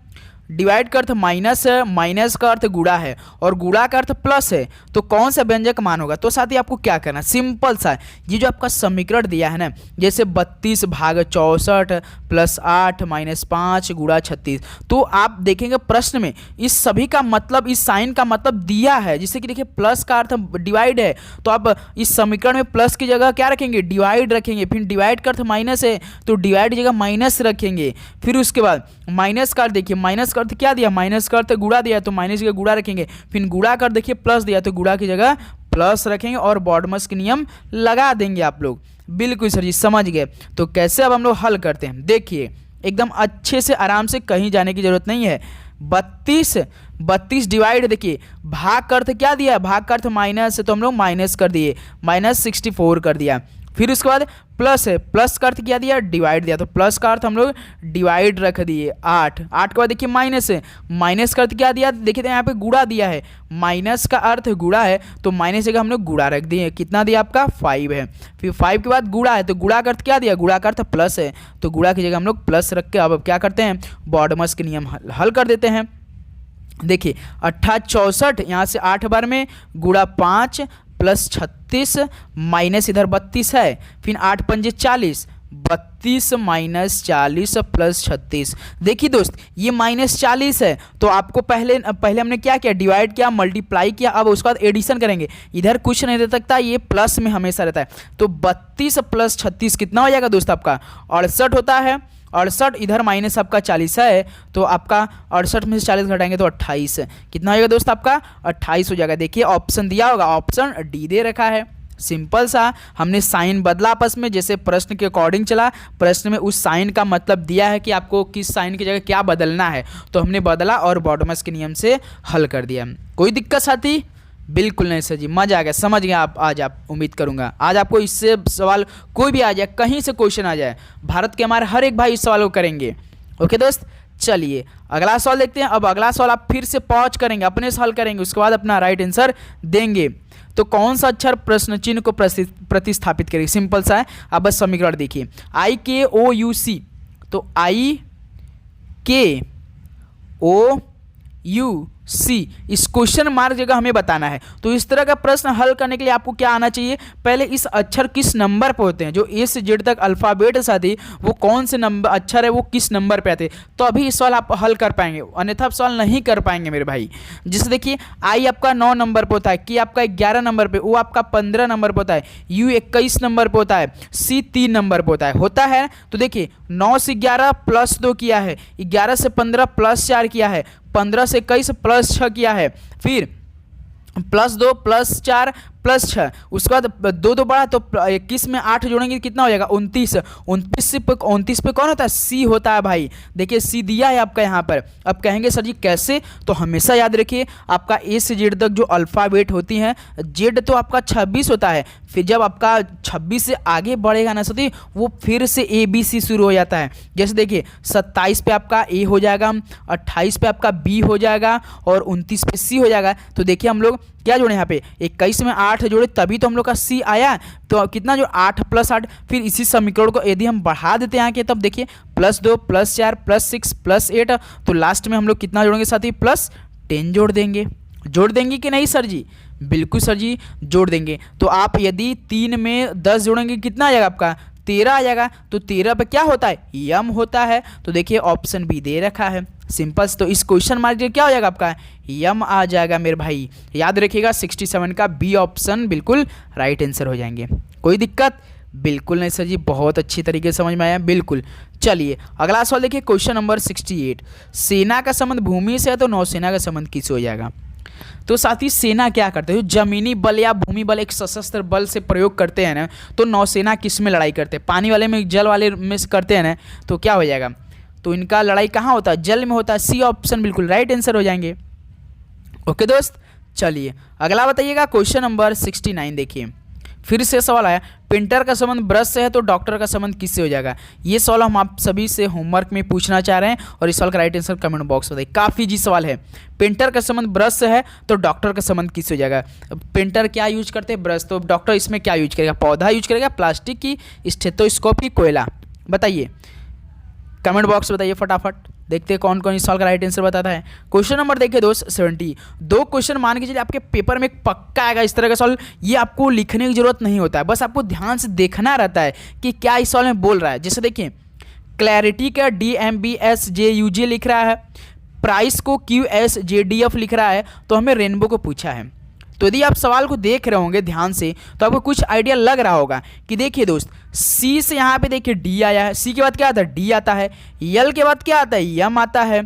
डिवाइड का अर्थ माइनस है, माइनस का अर्थ गुणा है और गुणा का अर्थ प्लस है, तो कौन सा व्यंजक मान होगा। तो साथ ही आपको क्या करना, सिंपल सा ये जो आपका समीकरण दिया है ना, जैसे 32 भाग 64 प्लस 8 माइनस 5 गुणा 36, तो आप देखेंगे प्रश्न में इस सभी का मतलब, इस साइन का मतलब दिया है। जैसे कि देखिए प्लस का अर्थ डिवाइड है, तो आप इस समीकरण में प्लस की जगह क्या रखेंगे, डिवाइड रखेंगे। फिर डिवाइड का अर्थ माइनस है तो डिवाइड की जगह माइनस रखेंगे। फिर उसके बाद माइनस का अर्थ देखिए, माइनस का अर्थ क्या दिया, माइनस का अर्थ गुणा दिया तो माइनस की जगह गुणा रखेंगे। फिर गुणा का अर्थ देखिए प्लस दिया तो गुणा की जगह प्लस रखेंगे और बॉडमस के नियम लगा देंगे आप लोग। बिल्कुल सर जी, समझ गए। तो कैसे अब हम लोग हल करते हैं, देखिए एकदम अच्छे से आराम से, कहीं जाने की जरूरत नहीं है। 32 डिवाइड, देखिए भाग का अर्थ क्या दिया, भाग का अर्थ माइनस है तो हम लोग माइनस कर दिए, माइनस 64 कर दिया। फिर उसके बाद प्लस है, प्लस का अर्थ क्या दिया, डिवाइड दिया, तो प्लस का अर्थ हम लोग डिवाइड रख दिए 8 के बाद देखिए माइनस है, माइनस का अर्थ क्या दिया, देखिए यहाँ पे गुणा दिया है, माइनस का अर्थ गुणा है तो माइनस जगह हम लोग गुणा रख दिए। कितना दिया आपका 5 है। फिर 5 के बाद गुणा है तो गुणा का अर्थ क्या दिया, गुणा का अर्थ प्लस है तो गुणा की जगह हम लोग प्लस रख के अब क्या करते हैं, बॉडमस के नियम हल कर देते हैं। देखिए 64 यहाँ से 8 बार में गुणा 5 प्लस 36 माइनस इधर 32 है, फिर 8 पंजे 40, 32 माइनस 40 प्लस 36। देखिए दोस्त ये माइनस 40 है तो आपको पहले हमने क्या किया, डिवाइड किया, मल्टीप्लाई किया, अब उसके बाद एडिशन करेंगे। इधर कुछ नहीं दे सकता, ये प्लस में हमेशा रहता है। तो 32 प्लस 36 कितना हो जाएगा दोस्त, आपका 68 होता है। 68 इधर माइनस आपका 40 है तो आपका 68 में से 40 घटाएंगे तो 28, कितना हो जाएगा दोस्त, आपका 28 हो जाएगा। देखिए ऑप्शन दिया होगा, ऑप्शन डी दे रखा है। सिंपल सा हमने साइन बदला आपस में, जैसे प्रश्न के अकॉर्डिंग चला। प्रश्न में उस साइन का मतलब दिया है कि आपको किस साइन की जगह क्या बदलना है, तो हमने बदला और बॉडमस के नियम से हल कर दिया। कोई दिक्कत साथी? बिल्कुल नहीं सर जी, मजा आ गया, समझ गया आप। आज आप उम्मीद करूंगा आज आपको इससे सवाल कोई भी आ जाए, कहीं से क्वेश्चन आ जाए, भारत के हमारे हर एक भाई इस सवाल को करेंगे। ओके दोस्त, चलिए अगला सवाल देखते हैं। अब अगला सवाल आप फिर से पॉज करेंगे, अपने से हल करेंगे, उसके बाद अपना राइट आंसर देंगे। तो कौन सा अक्षर प्रश्न चिन्ह को प्रतिस्थापित करेगी, सिंपल सा है। अब बस समीकरण देखिए, IKOUC, तो IKOUC इस क्वेश्चन मार्क जगह हमें बताना है। तो इस तरह का प्रश्न हल करने के लिए आपको क्या आना चाहिए, पहले इस अक्षर किस नंबर पे होते हैं, जो ए से जेड तक अल्फ़ाबेट है साथी, वो कौन से नंबर अक्षर है, वो किस नंबर पे आते हैं, तो अभी इस सवाल आप हल कर पाएंगे, अन्यथा आप सवाल नहीं कर पाएंगे मेरे भाई। जैसे देखिए आई आपका 9 नंबर पे होता है, के आपका 11 नंबर पे, ओ आपका 15 नंबर पे होता है, यू 21 नंबर पे होता है, सी 3 नंबर पे होता है। तो देखिए 9 से 11 प्लस 2 किया है, 11 से 15 प्लस 4 किया है, 15 से 21 प्लस 6 किया है, फिर प्लस 2 प्लस 4 प्लस 6, उसके बाद 2 बढ़ा तो 21 में 8 जोड़ेंगे कितना हो जाएगा 29। 29 पे कौन होता है, सी होता है भाई। देखिए सी दिया है आपका यहाँ पर। अब कहेंगे सर जी कैसे, तो हमेशा याद रखिए आपका ए से जेड तक जो अल्फ़ाबेट होती हैं, जेड तो आपका 26 होता है, फिर जब आपका 26 से आगे बढ़ेगा ना सती, वो फिर से ABC शुरू हो जाता है। जैसे देखिए 27 पे आपका ए हो जाएगा, 28 पे आपका बी हो जाएगा और 29 पे सी हो जाएगा। तो देखिए हम लोग क्या जोड़े यहाँ पे, 21 में 8 जोड़े तभी तो हम लोग का सी आया। तो कितना जो 8 + 8, फिर इसी समीकरण को यदि हम बढ़ा देते हैं आके, तब देखिए +2 + 4 + 6 + 8, तो लास्ट में हम लोग कितना जोड़ेंगे साथी, +10 जोड़ देंगे। जोड़ देंगे कि नहीं सर जी? बिल्कुल सर जी जोड़ देंगे। तो आप यदि 3 में 10 जोड़ेंगे कितना आ जाएगा आपका, 13 आ जाएगा। तो 13 पे क्या होता है, यम होता है। तो देखिए ऑप्शन बी दे रखा है, सिंपल। तो इस क्वेश्चन मार्क क्या हो जाएगा आपका, यम आ जाएगा मेरे भाई। याद रखिएगा 67 का बी ऑप्शन बिल्कुल राइट आंसर हो जाएंगे। कोई दिक्कत? बिल्कुल नहीं सर जी, बहुत अच्छी तरीके से समझ में आया, बिल्कुल। चलिए अगला सवाल देखिए, क्वेश्चन नंबर 68। सेना का संबंध भूमि से है तो नौसेना का संबंध किससे हो जाएगा। तो साथ ही सेना क्या करते हैं, जमीनी बल या भूमि बल एक सशस्त्र बल से प्रयोग करते हैं ना, तो नौसेना किस में लड़ाई करते हैं, पानी वाले में, जल वाले में से करते हैं ना, तो क्या हो जाएगा, तो इनका लड़ाई कहाँ होता है, जल में होता है। सी ऑप्शन बिल्कुल राइट आंसर हो जाएंगे। ओके दोस्त, चलिए अगला बताइएगा, क्वेश्चन नंबर 69 देखिए। फिर से सवाल आया, पेंटर का संबंध ब्रश से है तो डॉक्टर का संबंध किससे हो जाएगा। ये सवाल हम आप सभी से होमवर्क में पूछना चाह रहे हैं और इस सवाल का राइट आंसर कमेंट बॉक्स में बताइए। काफ़ी जी सवाल है, पेंटर का संबंध ब्रश से है तो डॉक्टर का संबंध किससे हो जाएगा। पेंटर क्या यूज करते हैं, ब्रश, तो डॉक्टर इसमें क्या यूज करेगा, पौधा यूज करेगा, प्लास्टिक की, स्टेथोस्कोप की, कोयला, बताइए कमेंट बॉक्स में बताइए फटाफट। देखते हैं कौन कौन इस सवाल का राइट आंसर बताता है। क्वेश्चन नंबर देखिए दोस्त 70। दो क्वेश्चन मान के चलिए आपके पेपर में एक पक्का आएगा इस तरह का सवाल। ये आपको लिखने की जरूरत नहीं होता है, बस आपको ध्यान से देखना रहता है कि क्या इस सवाल में बोल रहा है। जैसे देखिए, क्लैरिटी का DMBSJUJ लिख रहा है, प्राइस को QSJDF लिख रहा है, तो हमें रेनबो को पूछा है। तो यदि आप सवाल को देख रहे होंगे ध्यान से तो आपको कुछ आइडिया लग रहा होगा कि देखिए दोस्त, सी से यहाँ पे देखिए डी आया है, सी के बाद क्या आता है, डी आता है, यल के बाद क्या आता है, यम आता है,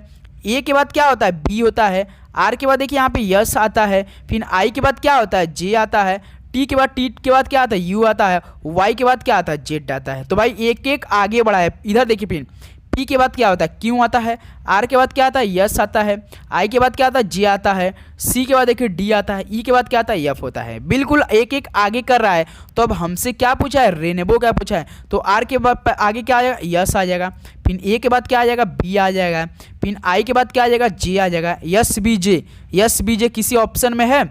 ए के बाद क्या होता है, बी होता है, आर के बाद देखिए यहाँ पे यस आता है, फिर आई के बाद क्या होता है, जे आता है, टी के बाद क्या आता है, यू आता है, वाई के बाद क्या आता है, जेड आता है। तो भाई एक एक आगे बढ़ा है। इधर देखिए, फिर पी के बाद क्या होता है, क्यू आता है, आर के बाद क्या आता है, यस आता है, आई के बाद क्या आता है, जे आता है, सी के बाद देखिए डी आता है, ई के बाद क्या आता है, एफ होता है। बिल्कुल एक एक आगे कर रहा है। तो अब हमसे क्या पूछा है, रेनबो क्या पूछा है, तो आर के बाद आगे क्या आ जाएगा, यस आ जाएगा, फिर ए के बाद क्या आ जाएगा, बी आ जाएगा, फिर आई के बाद क्या आ जाएगा, जे आ जाएगा, yes B J. Yes B J किसी ऑप्शन में है,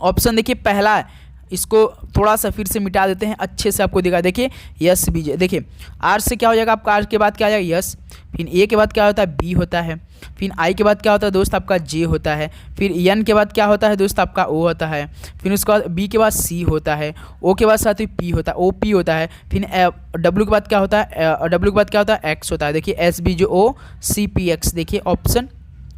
ऑप्शन देखिए पहला है, इसको थोड़ा सा फिर से मिटा देते हैं, अच्छे से आपको दिखा। देखिए यस बी जे, देखिए आर से क्या हो जाएगा आपका, आर के बाद क्या आ जाएगा, यस, फिर ए के बाद क्या होता है, बी होता है, फिर आई के बाद क्या होता है दोस्त आपका, जे होता है, फिर एन के बाद क्या होता है दोस्त आपका, ओ होता है, फिर उसके बाद बी के बाद सी होता है, ओ के बाद साथ ही पी होता है, ओ पी होता है, फिर डब्ल्यू के बाद क्या होता है, डब्ल्यू के बाद क्या होता है, एक्स होता है। देखिए एस बी जो ओ सी पी एक्स, देखिए ऑप्शन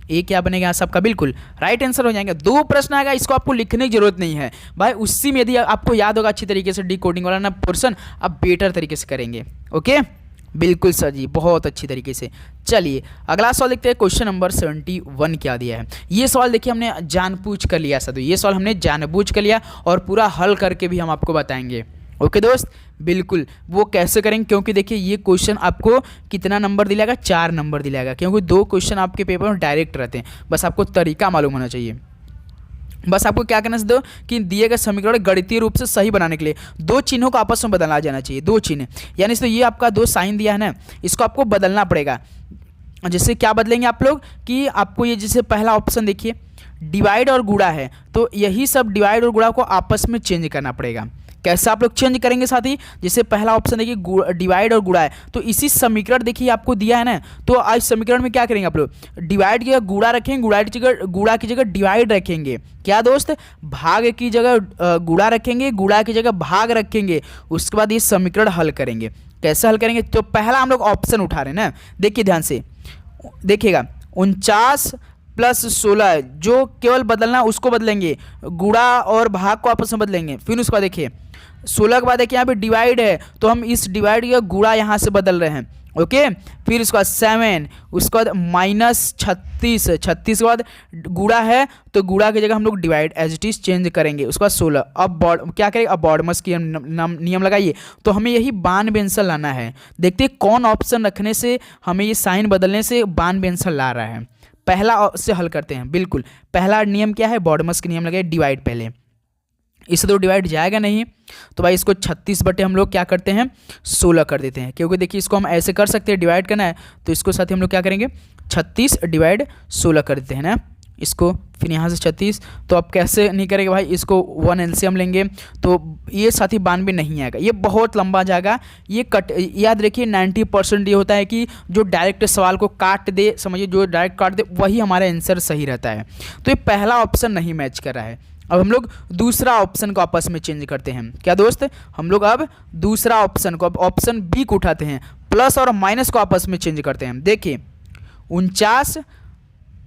ए क्या बनेगा सबका, बिल्कुल राइट आंसर हो जाएंगे। दो प्रश्न आएगा, इसको आपको लिखने की जरूरत नहीं है भाई, उसी में यदि आपको याद होगा अच्छी तरीके से डिकोडिंग वाला ना पोर्शन, आप बेटर तरीके से करेंगे। ओके बिल्कुल सर जी, बहुत अच्छी तरीके से। चलिए अगला सवाल देखते हैं, क्वेश्चन नंबर 71 क्या दिया है। ये सवाल देखिए हमने जानबूझ कर लिया साधु, ये सवाल हमने जानबूझ कर लिया और पूरा हल करके भी हम आपको बताएंगे। ओके दोस्त, बिल्कुल वो कैसे करेंगे, क्योंकि देखिए ये क्वेश्चन आपको कितना नंबर दिलाएगा, 4 नंबर दिलाएगा, क्योंकि 2 क्वेश्चन आपके पेपर में डायरेक्ट रहते हैं। बस आपको तरीका मालूम होना चाहिए। बस आपको क्या करना चाहिए कि दिए गए समीकरण गणितीय रूप से सही बनाने के लिए 2 चिन्हों को आपस में बदला जाना चाहिए। 2 चिन्ह, यानी तो ये आपका 2 साइन दिया है ना, इसको आपको बदलना पड़ेगा। जैसे क्या बदलेंगे आप लोग कि आपको ये जैसे पहला ऑप्शन देखिए डिवाइड और गुणा है, तो यही सब डिवाइड और गुणा को आपस में चेंज करना पड़ेगा। कैसे आप लोग चेंज करेंगे साथी, जैसे पहला ऑप्शन देखिए डिवाइड और गुणा है, तो इसी समीकरण देखिए आपको दिया है ना, तो आज समीकरण में क्या करेंगे आप लोग, डिवाइड की जगह गुणा रखेंगे, गुणा की जगह डिवाइड रखेंगे। क्या दोस्त, भाग की जगह गुणा रखेंगे, गुणा की जगह भाग रखेंगे, उसके बाद ये समीकरण हल करेंगे। कैसे हल करेंगे, तो पहला हम लोग ऑप्शन उठा रहे हैं ना, देखिए ध्यान से देखिएगा, 49 प्लस 16 जो केवल बदलना उसको बदलेंगे, गुणा और भाग को आपस में बदलेंगे। फिर उसके बाद देखिए 16 के बाद देखिए यहाँ पे डिवाइड है, तो हम इस डिवाइड का गुणा यहाँ से बदल रहे हैं। ओके, फिर उसके बाद 7, उसके बाद -36, 36 के बाद गुणा है तो गुणा की जगह हम लोग divide as it is change करेंगे। उसके बाद 16, अब क्या करेंगे, अब बॉडमस की नियम लगाइए, तो हमें यही 92 आंसर लाना है। देखते हैं कौन ऑप्शन रखने से हमें ये साइन बदलने से 92 आंसर ला रहा है। पहला से हल करते हैं, बिल्कुल पहला नियम क्या है, बॉडमस की नियम लगाए, डिवाइड पहले, इससे तो डिवाइड जाएगा नहीं, तो भाई इसको 36 बटे हम लोग क्या करते हैं 16 कर देते हैं, क्योंकि देखिए इसको हम ऐसे कर सकते हैं, डिवाइड करना है तो इसको साथ ही हम लोग क्या करेंगे 36 डिवाइड 16 कर देते हैं ना इसको, फिर यहाँ से 36, तो अब कैसे नहीं करेंगे भाई, इसको 1 एलसीएम लेंगे तो ये साथी 92 नहीं आएगा, ये बहुत लंबा जाएगा। ये कट याद रखिए 90% ये होता है कि जो डायरेक्ट सवाल को काट दे, समझिए जो डायरेक्ट काट दे वही हमारा आंसर सही रहता है। तो ये पहला ऑप्शन नहीं मैच कर रहा है। अब हम लोग दूसरा ऑप्शन को आपस में चेंज करते हैं। क्या दोस्त, हम लोग अब दूसरा ऑप्शन को, अब ऑप्शन बी को उठाते हैं, प्लस और माइनस को आपस में चेंज करते हैं। देखिए 49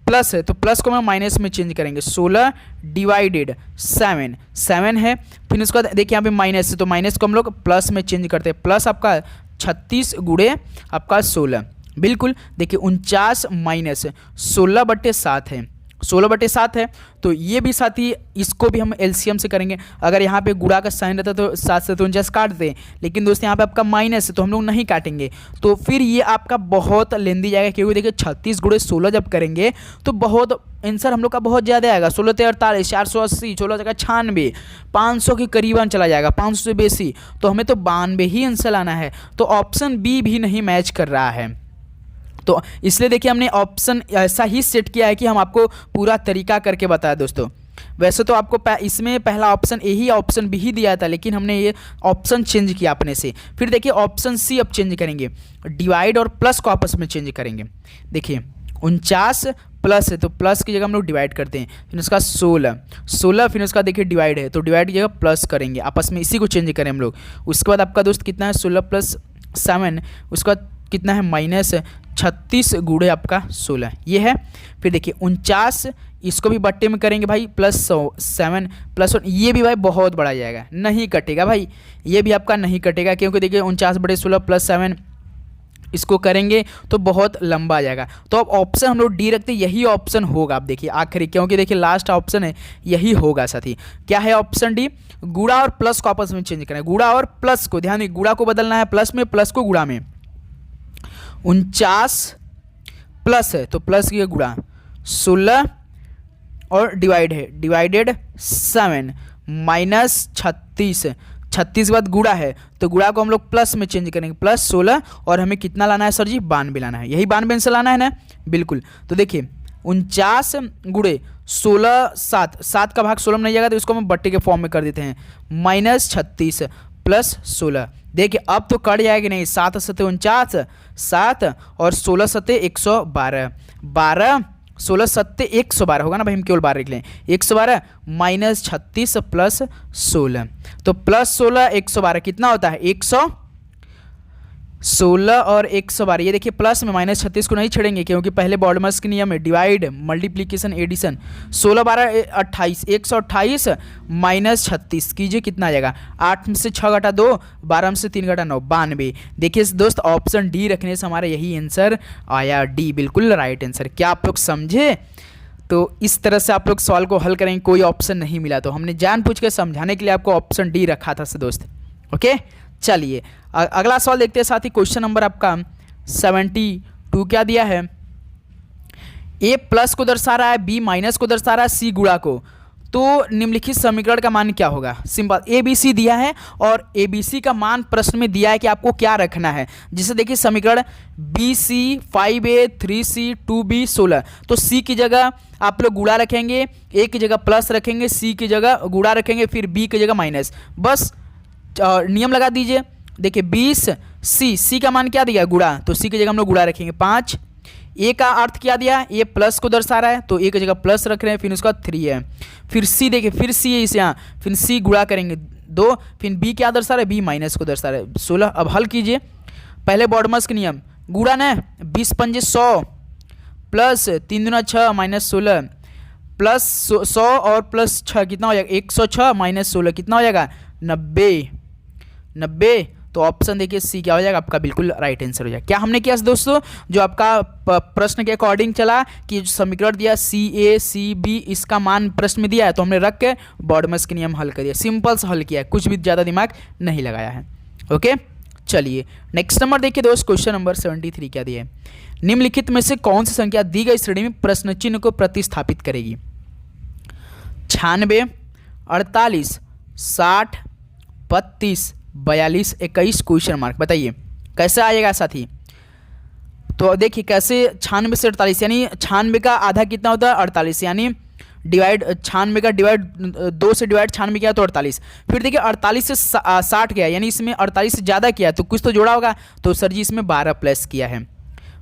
प्लस है तो प्लस को हम माइनस में चेंज करेंगे, 16 डिवाइडेड 7 है, फिर उसके बाद देखिए यहाँ पे माइनस है तो माइनस को हम लोग प्लस में चेंज करते हैं, प्लस आपका 36 गुणे आपका 16, बिल्कुल देखिए 49 माइनस 16 बटे 7 है, 16/7 है, तो ये भी साथ ही इसको भी हम एलसीएम से करेंगे। अगर यहाँ पे गुणा का साइन रहता तो 7 से 49 काट दें, लेकिन दोस्त यहाँ पे आपका माइनस है तो हम लोग नहीं काटेंगे, तो फिर ये आपका बहुत लेंदी जाएगा, क्योंकि देखिए 36 × 16 जब करेंगे तो बहुत आंसर हम लोग का बहुत ज़्यादा आएगा। 16 × 48 480, 16 × 96 500 के करीबन चला जाएगा, 500 से बेसी, तो हमें तो 92 ही आंसर लाना है। तो ऑप्शन बी भी नहीं मैच कर रहा है, तो इसलिए देखिए हमने ऑप्शन ऐसा ही सेट किया है कि हम आपको पूरा तरीका करके बताया दोस्तों। वैसे तो आपको इसमें पहला ऑप्शन ए ही ऑप्शन बी ही दिया था, लेकिन हमने ये ऑप्शन चेंज किया अपने से। फिर देखिए ऑप्शन सी अब चेंज करेंगे, डिवाइड और प्लस को आपस में चेंज करेंगे। देखिए 49 प्लस है तो प्लस की जगह हम लोग डिवाइड करते हैं, फिर उसका 16 फिर उसका देखिए डिवाइड है तो डिवाइड की जगह प्लस करेंगे, आपस में इसी को चेंज करें हम लोग। उसके बाद आपका दोस्त कितना है 16 + 7, उसके बाद कितना है -36 × आपका 16 ये है। फिर देखिए 49 इसको भी बट्टे में करेंगे भाई, +7 +1, ये भी भाई बहुत बड़ा जाएगा, नहीं कटेगा भाई, ये भी आपका नहीं कटेगा, क्योंकि देखिए 49/16 + 7 इसको करेंगे तो बहुत लंबा आ जाएगा। तो अब ऑप्शन हम लोग डी रखते हैं, यही ऑप्शन होगा। आप देखिए आखिरी, क्योंकि देखिए लास्ट ऑप्शन है, यही होगा साथी। क्या है ऑप्शन डी? गुणा और प्लस को आपस में चेंज करना है, गुणा और प्लस को, ध्यान दें गुणा को बदलना है प्लस में, प्लस को गुणा में। 49 प्लस है तो प्लस की गुणा, 16 और डिवाइड है, डिवाइडेड 7 -36, 36 के बाद गुणा है तो गुणा को हम लोग प्लस में चेंज करेंगे, +16, और हमें कितना लाना है सर जी? 92 लाना है, यही 92 आंसर लाना है ना, बिल्कुल। तो देखिए 49 × 16 7 का भाग 16 में नहीं जाएगा, तो इसको हम बट्टे के फॉर्म में कर देते हैं, -36 + 16। देखिए अब तो कट जाएगी नहीं, 7 × 7 = 49, 7 और 16 × 7 = 112, 12 16 × 7 = 112 होगा ना भाई, हम केवल 12 लिख लें, 112 -36 + 16, तो +16 112 कितना होता है? 116 और 112, ये देखिए प्लस में -36 को नहीं छेड़ेंगे, क्योंकि पहले बॉडमर्स के नियम है, डिवाइड मल्टीप्लिकेशन एडिशन, 16 12 28, 128 -36 कीजिए, कितना आ जाएगा? 8 में से 6 घटा 2, 12 में से 3 घटा 9, 92। देखिए दोस्त ऑप्शन डी रखने से हमारा यही आंसर आया, डी बिल्कुल राइट आंसर। क्या आप लोग समझे? तो इस तरह से आप लोग सवाल को हल करेंगे, कोई ऑप्शन नहीं मिला तो हमने जानबूझ के समझाने के लिए आपको ऑप्शन डी रखा था दोस्त। ओके चलिए अगला सवाल देखते हैं साथी। क्वेश्चन नंबर आपका 72 क्या दिया है? ए प्लस को दर्शा रहा है, बी माइनस को दर्शा रहा है, सी गुणा को, तो निम्नलिखित समीकरण का मान क्या होगा? सिंपल, ए बी सी दिया है और ए बी सी का मान प्रश्न में दिया है कि आपको क्या रखना है। जिसे देखिए समीकरण B C 5a 3c 2b 16, तो सी की जगह आप लोग गुणा रखेंगे, ए की जगह प्लस रखेंगे, सी की जगह गुणा रखेंगे, फिर बी की जगह माइनस, बस नियम लगा दीजिए। देखिए 20 सी का मान क्या दिया? गुणा, तो सी की जगह हम लोग गुणा रखेंगे 5। ए का अर्थ क्या दिया? ये प्लस को दर्शा रहा है तो ए की जगह प्लस रख रहे हैं, फिर उसका 3 है। फिर सी देखिए, फिर सी है इसे यहाँ, फिर सी गुणा करेंगे 2, फिर बी क्या दर्शा रहा है? बी माइनस को दर्शा रहा है 16। अब हल कीजिए, पहले बॉडमस के नियम, गुणा न 20 × 5 = 100 प्लस 3 × 6 -16 प्लस 100 और प्लस 6 कितना हो जाएगा? 106 -16 कितना हो जाएगा? 90। तो ऑप्शन देखिए सी क्या हो जाएगा आपका? बिल्कुल राइट आंसर हो जाएगा। क्या हमने किया दोस्तों? जो आपका प्रश्न के अकॉर्डिंग चला कि जो समीकरण दिया CA CB इसका मान प्रश्न में दिया है, तो हमने रख के बॉडमस के नियम हल कर दिया, सिंपल से हल किया है, कुछ भी ज़्यादा दिमाग नहीं लगाया है। ओके चलिए नेक्स्ट नंबर देखिए दोस्त, क्वेश्चन नंबर 73 क्या दिया है? निम्नलिखित में से कौन सी संख्या दी गई श्रेणी में प्रश्न चिन्ह को प्रतिस्थापित करेगी? 96 48 60 32 42 21 क्वेश्चन मार्क, बताइए कैसे आएगा साथी? तो देखिए कैसे, 96 से 48, यानी 96 का आधा कितना होता है? 48, यानी डिवाइड 96 का डिवाइड 2 से डिवाइड 96 किया तो 48। फिर देखिए 48 से 60 किया, यानी इसमें 48 से ज़्यादा किया तो कुछ तो जोड़ा होगा, तो सर जी इसमें 12 प्लस किया है,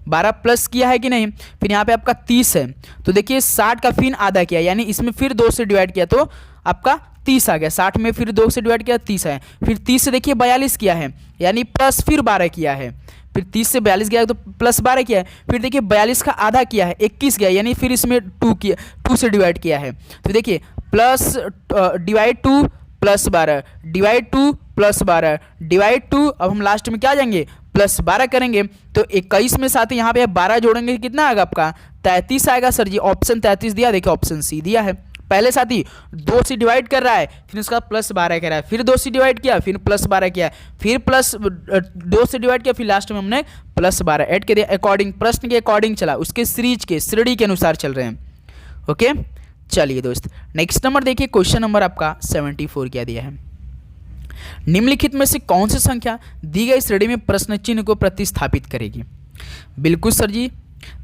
12 प्लस किया है कि नहीं? फिर यहाँ पे आपका 30 है, तो देखिए 60 का फिर आधा किया, यानी इसमें फिर 2 से डिवाइड किया तो आपका 30 आ गया, 60 में फिर 2 से डिवाइड किया 30 है। फिर 30 से देखिए 42 किया है, यानी प्लस फिर 12 किया है, फिर 30 से 42 गया तो प्लस 12 किया है। फिर देखिए 42 का आधा किया है, 21 गया, यानी फिर इसमें 2 से डिवाइड किया है, तो देखिए plus divide 2 plus 12 divide 2 plus 12 divide 2, अब हम लास्ट में क्या आ जाएंगे? +12 करेंगे तो 21 में साथ ही यहाँ पे 12 जोड़ेंगे कितना आएगा आपका 33 आएगा सर जी। ऑप्शन 33 दिया, देखिए ऑप्शन सी दिया है। पहले साथ ही 2 से डिवाइड कर रहा है, फिर उसका +12 कर रहा है, फिर 2 से डिवाइड किया, फिर +12 किया, फिर +2 से डिवाइड किया, फिर लास्ट में हमने +12 ऐड कर दिया। अकॉर्डिंग प्रश्न के अकॉर्डिंग चला, उसके सीरीज के श्रेणी के अनुसार चल रहे हैं। ओके चलिए दोस्त, नेक्स्ट नंबर देखिए, क्वेश्चन नंबर आपका 74 क्या दिया है। निम्नलिखित में से कौन सी संख्या दी गई श्रेणी में प्रश्न चिन्ह को प्रतिस्थापित करेगी। बिल्कुल सर जी,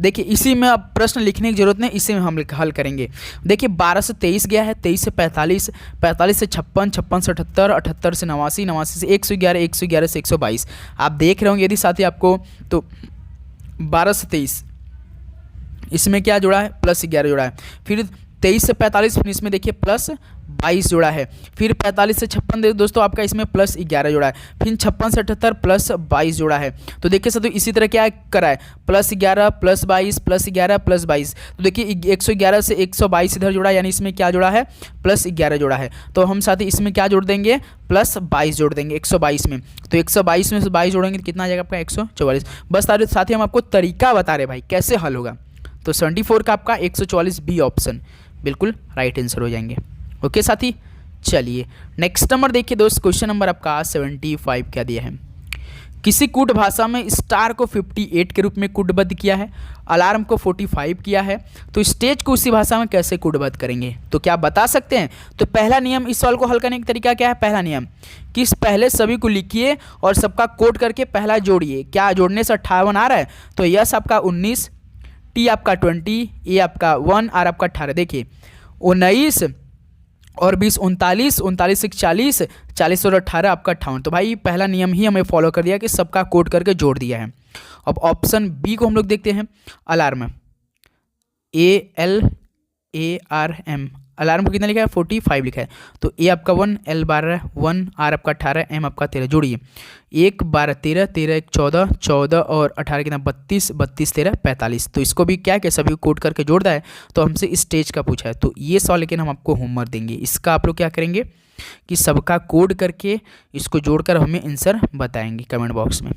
देखिए इसी में अब प्रश्न लिखने की जरूरत नहीं, इसी में हम हल करेंगे। देखिए 12 से 23 गया है, 23 से 45, 45 से 56, 56 से 78, 78 से 89, 89 से 111, 111 से 122। आप देख रहे होंगे यदि साथी आपको, तो 12 से 23 इसमें क्या जुड़ा है +11 जुड़ा है, फिर 23 से 45 फिर इसमें देखिए +22 जुड़ा है, फिर 45 से 56 दोस्तों आपका इसमें +11 जुड़ा है, फिर 56 से 78 +22 जुड़ा है। तो देखिए सर, तो इसी तरह क्या करा है +11 +22 +11 +22। तो देखिए 111 से 122 इधर जुड़ा, यानी इसमें क्या जुड़ा है +11 जुड़ा है। तो हम साथ ही इसमें क्या जोड़ देंगे +22 जोड़ देंगे 122 में। तो 122 में से 22 जोड़ेंगे तो कितना आ जाएगा आपका 144। बस साथ ही हम आपको तरीका बता रहे भाई कैसे हल होगा। तो 74 का आपका 144 बी ऑप्शन बिल्कुल राइट आंसर हो जाएंगे। ओके साथी, चलिए नेक्स्ट नंबर देखिए दोस्त, क्वेश्चन नंबर आपका 75 क्या दिया है। किसी कूट भाषा में स्टार को 58 के रूप में कूटबद्ध किया है, अलार्म को 45 किया है, तो स्टेज को उसी भाषा में कैसे कूटबद्ध करेंगे, तो क्या बता सकते हैं। तो पहला नियम, इस सवाल को हल करने का तरीका क्या है। पहला नियम कि पहले सभी को लिखिए और सबका कोड करके पहला जोड़िए। क्या जोड़ने से 58 आ रहा है, तो यस आपका 19, टी आपका 20, ए आपका 1, आर आपका 18। देखिए 19 और 20 39, 39 से 40, 40 और 18 आपका 58। तो भाई पहला नियम ही हमें फॉलो कर दिया कि सबका कोड करके जोड़ दिया है। अब ऑप्शन बी को हम लोग देखते हैं, अलार्म ALARM, अलार्म को कितना लिखा है 45 लिखा है। तो ए आपका 1, L 12 1, आर आपका 18, एम आपका 13। जोड़िए 1 12 13, 13 1 14, 14 और 18 कितना 32, 32 13 45। तो इसको भी क्या सभी को कोड करके जोड़ दिया है। तो हमसे स्टेज का पूछा है, तो ये सवाल लेकिन हम आपको होमवर्क देंगे। इसका आप लोग क्या करेंगे कि सबका कोड करके इसको जोड़कर हमें आंसर बताएंगे कमेंट बॉक्स में।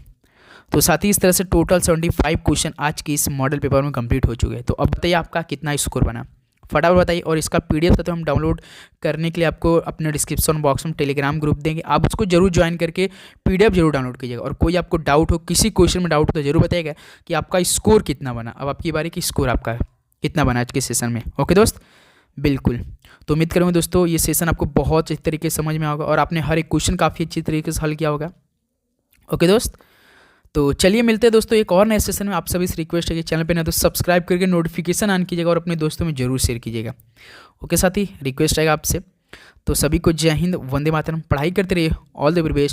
तो साथ ही इस तरह से टोटल 75 क्वेश्चन आज की इस मॉडल पेपर में कंप्लीट हो चुके हैं। तो अब बताइए आपका कितना स्कोर बना, फटाफट बताइए। और इसका PDF तो हम डाउनलोड करने के लिए आपको अपने डिस्क्रिप्शन बॉक्स में टेलीग्राम ग्रुप देंगे, आप उसको जरूर ज्वाइन करके PDF जरूर डाउनलोड कीजिएगा। और कोई आपको डाउट हो, किसी क्वेश्चन में डाउट हो, तो जरूर बताइएगा कि आपका स्कोर कितना बना। अब आपकी बारी की स्कोर आपका कितना बना आज के सेशन में। ओके दोस्त, बिल्कुल। तो उम्मीद करूँगा दोस्तों ये सेशन आपको बहुत अच्छी तरीके से समझ में होगा और आपने हर एक क्वेश्चन काफ़ी अच्छी तरीके से हल किया होगा। ओके दोस्त, तो चलिए मिलते हैं दोस्तों एक और नए सेशन में। आप सभी से रिक्वेस्ट है कि चैनल पे ना तो सब्सक्राइब करके नोटिफिकेशन ऑन कीजिएगा और अपने दोस्तों में जरूर शेयर कीजिएगा। ओके साथी, रिक्वेस्ट रहेगा आपसे। तो सभी को जय हिंद, वंदे मातरम, पढ़ाई करते रहिए, ऑल द वेरी बेस्ट।